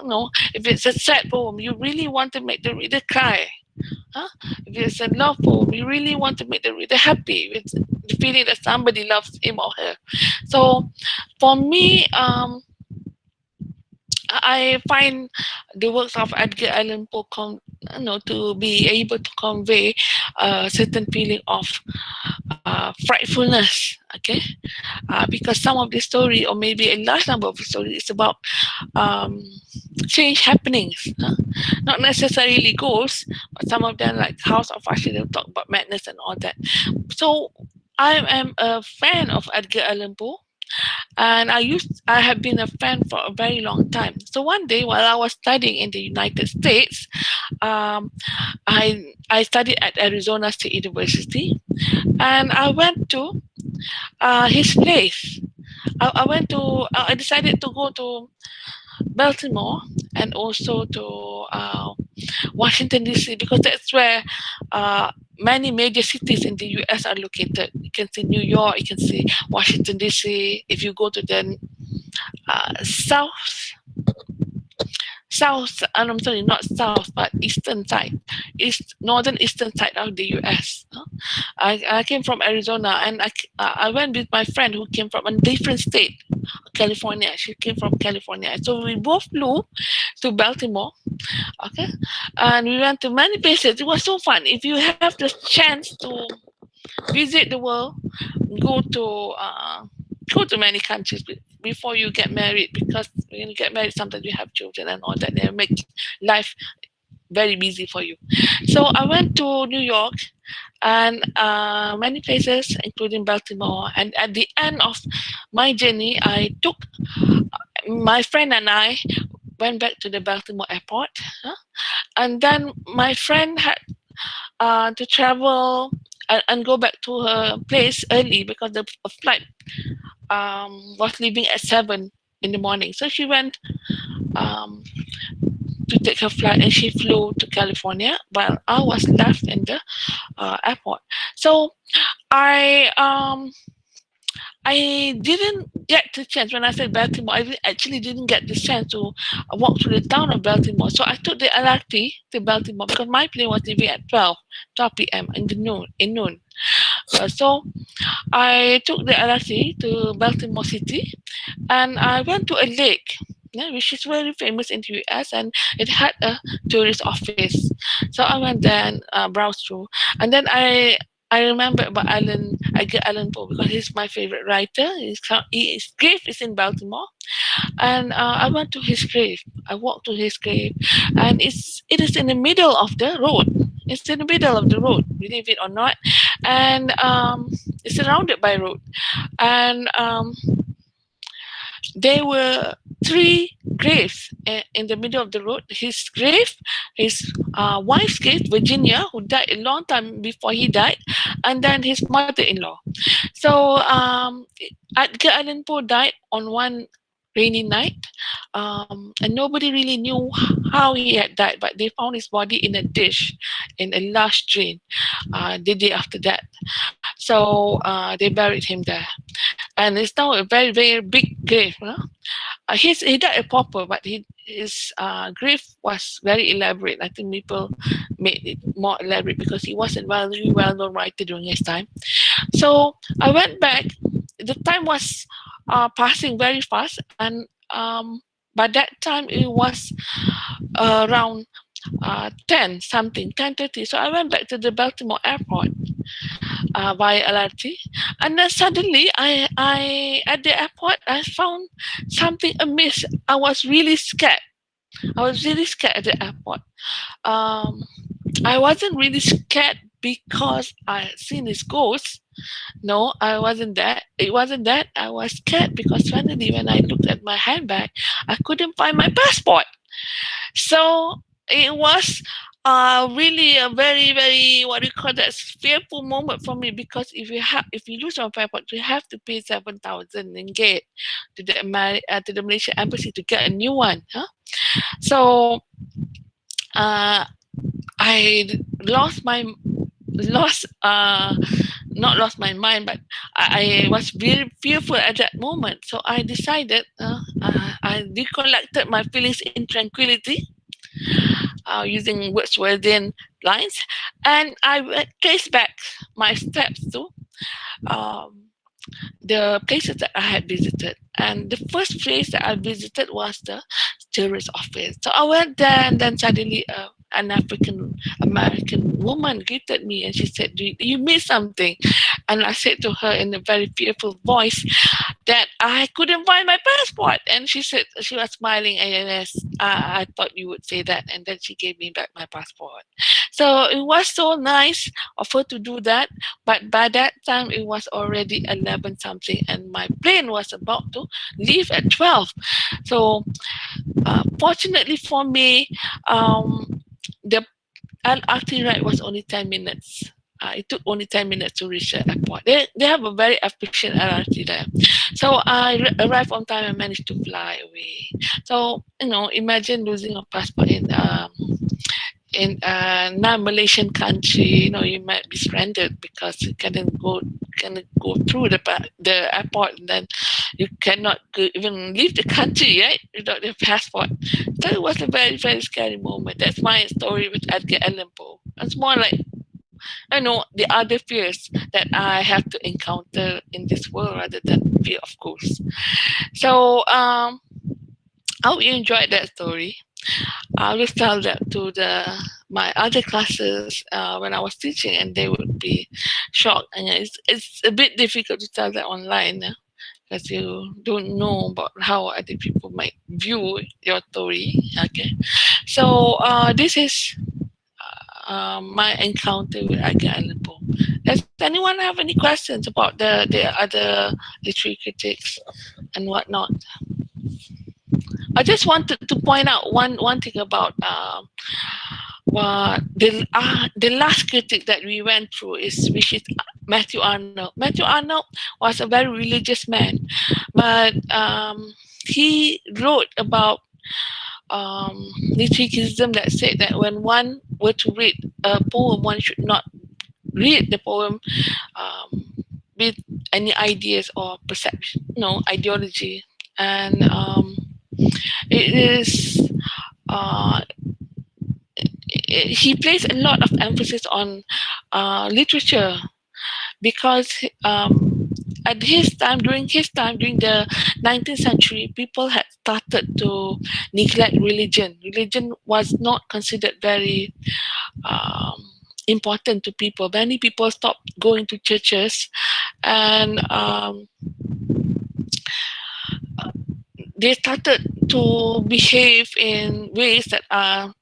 if it's a sad poem, you really want to make the reader cry. Huh? If it's a love poem, you really want to make the reader happy with the feeling that somebody loves him or her. So, for me, I find the works of Edgar Allan Poe to be able to convey a certain feeling of frightfulness. Okay, because some of the story, or maybe a large number of the story, is about um, strange happenings. Not necessarily ghosts, but some of them, like House of Usher, they'll talk about madness and all that. So I am a fan of Edgar Allan Poe, and I have been a fan for a very long time. So one day while I was studying in the United States, um, I studied at Arizona State University, and I went to his place. I decided to go to Baltimore and also to Washington DC, because that's where many major cities in the US are located. You can see New York, you can see Washington DC. If you go to the I'm sorry, not south, but eastern side, northern eastern side of the US. I came from Arizona, and I went with my friend who came from a different state, California. She came from California, so we both flew to Baltimore. Okay, and we went to many places. It was so fun. If you have the chance to visit the world, go to many countries before you get married, because when you get married, sometimes you have children and all that. They make life very busy for you. So I went to New York and many places, including Baltimore. And at the end of my journey, my friend and I went back to the Baltimore airport. And then my friend had to travel and go back to her place early, because the flight was leaving at 7 in the morning. So she went um, to take her flight, and she flew to California while I was left in the airport. So I didn't get the chance. When I said Baltimore, actually didn't get the chance to walk through the town of Baltimore. So I took the LRT to Baltimore, because my plane was leaving at 12 p.m. in noon. So I took the LRT to Baltimore City, and I went to a lake, which is very famous in the US, and it had a tourist office. So I went there and browsed through, and then I remember about Edgar Allan Poe, because he's my favorite writer. His grave is in Baltimore, and I went to his grave. I walked to his grave, and it is in the middle of the road. It's in the middle of the road, believe it or not, and it's surrounded by road, and there were three graves in the middle of the road. His grave, his wife's grave, Virginia, who died a long time before he died, and then his mother-in-law. So Edgar Allan Poe died on one rainy night, and nobody really knew how he had died, but they found his body in a dish in a large drain the day after that. So they buried him there, and it's now a very, very big grave. He died a pauper, but his grave was very elaborate. I think people made it more elaborate because he was a very well-known writer during his time. So I went back. The time was passing very fast, and by that time it was around 10 something, 10:30. So I went back to the Baltimore airport via LRT, and then suddenly I at the airport I found something amiss. I was really scared. I was really scared at the airport. Um, I wasn't really scared because I had seen this ghost. No, I wasn't that. It wasn't that. I was scared because suddenly when I looked at my handbag, I couldn't find my passport. So it was really a very, very, what do you call that, fearful moment for me, because if you lose your passport, you have to pay 7,000 ringgit to the Malaysian embassy to get a new one. So uh, I lost my lost not lost my mind, but I was very fearful at that moment. So I decided, I recollected my feelings in tranquility, using Wordsworthian lines, and I traced back my steps to um, the places that I had visited. And the first place that I visited was the tourist office. So I went there, and then suddenly an African American woman greeted me, and she said, "Do you miss something?" And I said to her in a very fearful voice that I couldn't find my passport. And she said, she was smiling, and yes, I thought you would say that. And then she gave me back my passport. So it was so nice of her to do that. But by that time, it was already 11 something, and my plane was about to leave at 12. So fortunately for me, the LRT ride was only 10 minutes. It took only 10 minutes to reach the airport. They have a very efficient LRT there. So I arrived on time and managed to fly away. So, imagine losing a passport in a non-Malaysian country. You might be stranded because you cannot go through the airport, and then you cannot even leave the country, right, without your passport. So it was a very, very scary moment. That's my story with Edgar Allan Poe. It's more like, the other fears that I have to encounter in this world rather than fear of ghosts. So I hope you enjoyed that story. I will tell that to my other classes when I was teaching, and they would be shocked. And it's a bit difficult to tell that online, because you don't know about how other people might view your story. Okay, so this is my encounter with Edgar Allan Poe. Does anyone have any questions about the other literary critics and whatnot? I just wanted to point out one thing about the last critic that we went through, which is Matthew Arnold. Matthew Arnold was a very religious man, but he wrote about literary criticism that said that when one were to read a poem, one should not read the poem with any ideas or perception, ideology, and it is. Uh, he placed a lot of emphasis on literature because at his time, during the 19th century, people had started to neglect religion. Religion was not considered very important to people. Many people stopped going to churches, and they started to behave in ways that are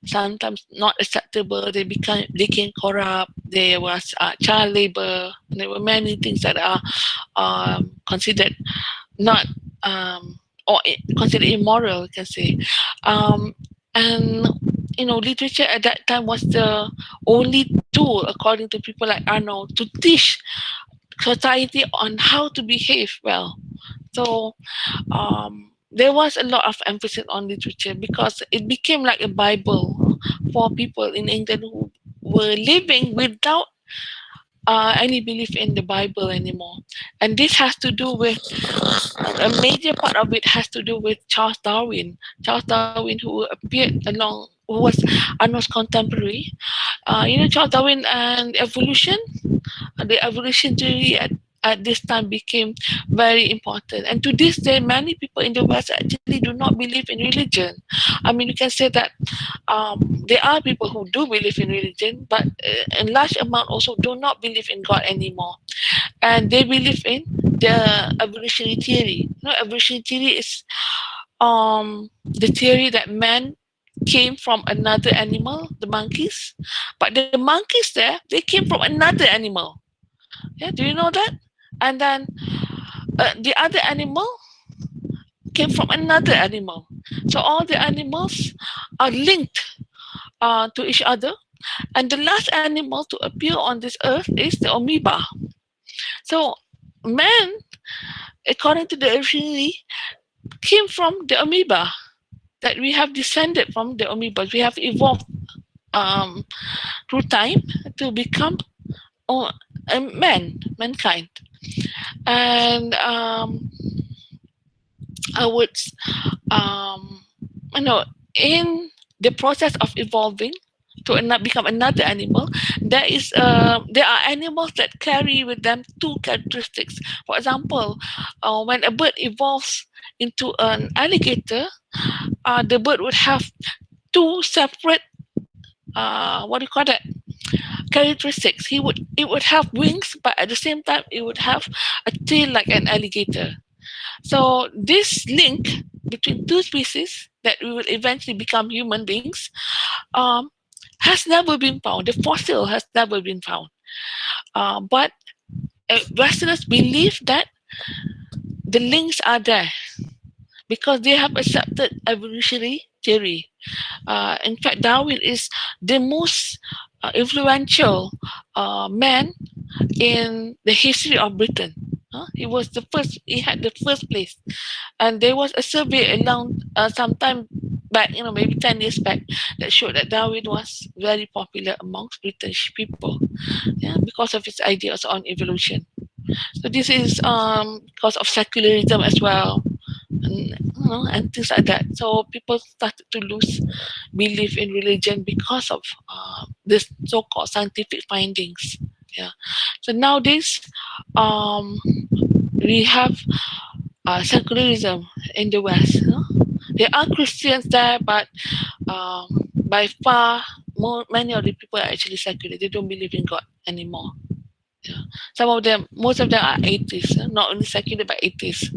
sometimes not acceptable. They became corrupt. There was child labor. There were many things that are considered not considered immoral, you can say. And literature at that time was the only tool, according to people like Arnold, to teach society on how to behave well. So there was a lot of emphasis on literature because it became like a Bible for people in England who were living without any belief in the Bible anymore. And this has to do with a major part of it has to do with Charles Darwin. Charles Darwin, who appeared along, who was Arnold's contemporary. Charles Darwin and evolution. The evolution theory at this time became very important. And to this day, many people in the West actually do not believe in religion. I mean, you can say that there are people who do believe in religion, but in large amount also do not believe in God anymore. And they believe in the evolutionary theory. Evolutionary theory is the theory that man came from another animal, the monkeys. But the monkeys there, they came from another animal. Yeah, do you know that? And then the other animal came from another animal. So all the animals are linked to each other. And the last animal to appear on this earth is the amoeba. So man, according to the evolutionary, came from the amoeba. that we have descended from the amoebas. We have evolved through time to become mankind. And I would, um, in the process of evolving to become another animal, there are animals that carry with them two characteristics. For example, when a bird evolves into an alligator, the bird would have two separate what do you call that, characteristics. It would have wings, but at the same time it would have a tail like an alligator. So this link between two species that we will eventually become human beings um, has never been found. The fossil has never been found. But Westerners believe that the links are there because they have accepted evolutionary theory. In fact, Darwin is the most influential man in the history of Britain. He was the first. He had the first place, and there was a survey around sometime back, maybe 10 years back, that showed that Darwin was very popular amongst British people, yeah, because of his ideas on evolution. So this is because of secularism as well, and things like that. So people started to lose belief in religion because of this so-called scientific findings. Yeah. So nowadays, um, we have secularism in the West. There are Christians there, but by far, many of the people are actually secular. They don't believe in God anymore. Yeah. Most of them are atheists, not only secular but atheists.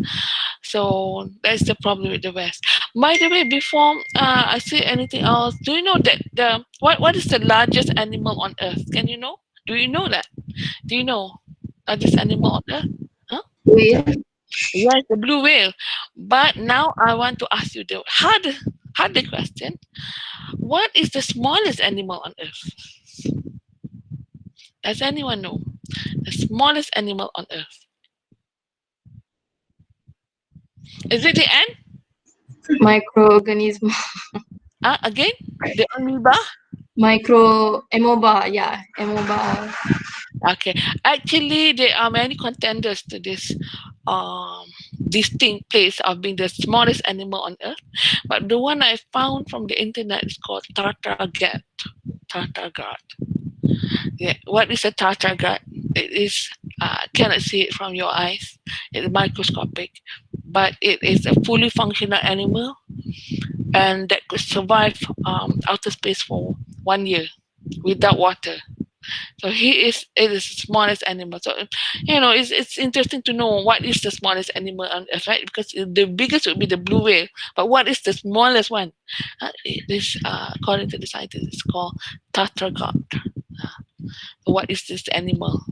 So that's the problem with the West. By the way, before I say anything else, do you know that what is the largest animal on Earth? Can you know? Do you know that? Do you know largest animal on Earth? Huh? Whale. Yes, the blue whale. But now I want to ask you the harder question. What is the smallest animal on Earth? Does anyone know? The smallest animal on Earth. Is it the ant? Microorganism. Again? The amoeba? Amoeba, yeah, amoeba. Okay. Actually, there are many contenders to this distinct place of being the smallest animal on Earth. But the one I found from the internet is called tartargat. Tartargat. Yeah. What is a tartargat? It is cannot see it from your eyes. It's microscopic, but it is a fully functional animal, and that could survive outer space for 1 year without water. So it is the smallest animal. So it's interesting to know what is the smallest animal on Earth, right? Because the biggest would be the blue whale, but what is the smallest one? This according to the scientists, it's called tartargat. What is this animal?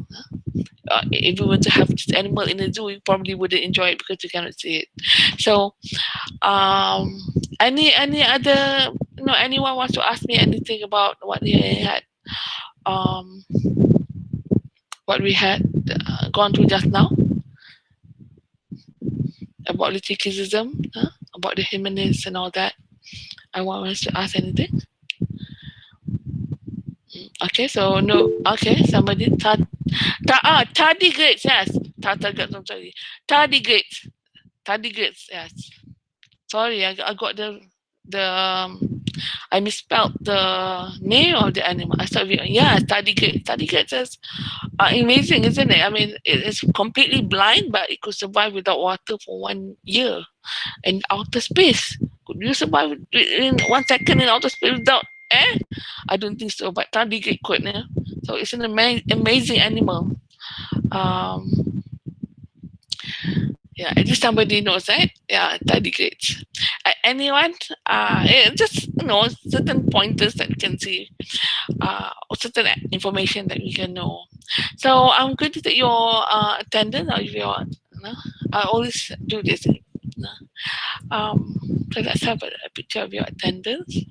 If we were to have this animal in a zoo, you probably wouldn't enjoy it because you cannot see it. So, any other, anyone wants to ask me anything about what they had, um, what we had gone through just now about litigism, about the humanists and all that? I want us to ask anything. Okay, so no. Okay, somebody tardigrades, yes. Tardigrades, I'm sorry. Tardigrades, yes. Sorry, I got I misspelled the name of the animal. I thought, yeah, tardigrades. Tardigrades is amazing, isn't it? I mean, it is completely blind, but it could survive without water for 1 year in outer space. Could you survive in 1 second in outer space without air? I don't think so, but tardigrade could. Yeah? So it's an amazing animal. Yeah, at least somebody knows, right? Yeah, tardigrades. Anyone? Just certain pointers that we can see, or certain information that we can know. So I'm going to take your attendance, or if your. I always do this. So let's have a picture of your attendance.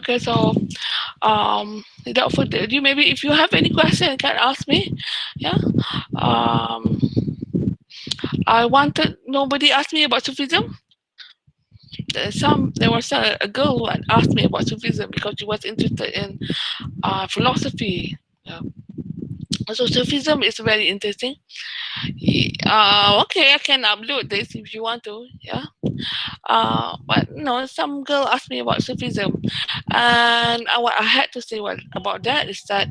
Okay, so without further ado, maybe if you have any question, you can ask me. Yeah. Um, I wanted nobody asked me about Sufism. There was a girl who had asked me about Sufism because she was interested in philosophy. Yeah. So Sufism is very interesting. Okay, I can upload this if you want to. Yeah. But no, some girl asked me about Sufism, and what I had to say about that is that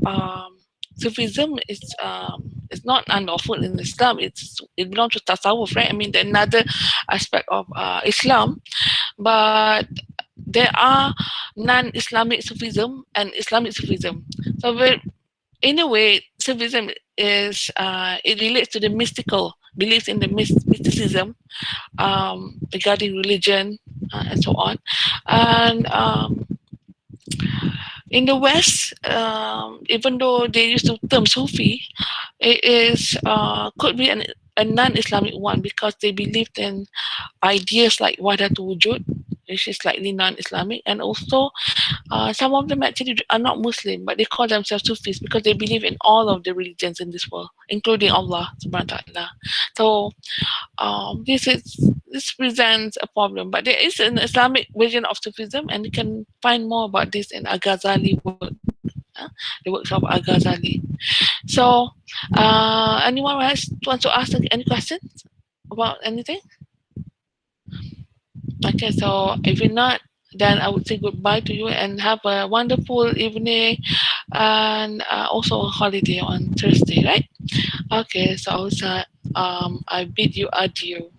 um, Sufism is not unlawful in Islam. It belongs to tasawwuf, right? I mean, the another aspect of Islam, but there are non-Islamic Sufism and Islamic Sufism. So, in a way, Sufism is it relates to the mystical beliefs in the mysticism regarding religion and so on, and in the West, even though they use the term Sufi, it is could be a non-Islamic one because they believed in ideas like wahdatul wujud, which is slightly non-Islamic, and also some of them actually are not Muslim, but they call themselves Sufis because they believe in all of the religions in this world, including Allah Subhanahu wa Taala. So this presents a problem, but there is an Islamic version of Sufism, and you can find more about this in Al-Ghazali work, the works of Al-Ghazali. So, anyone wants to ask any questions about anything? Okay, so if you're not, then I would say goodbye to you and have a wonderful evening and also a holiday on Thursday, right? Okay, so I bid you adieu.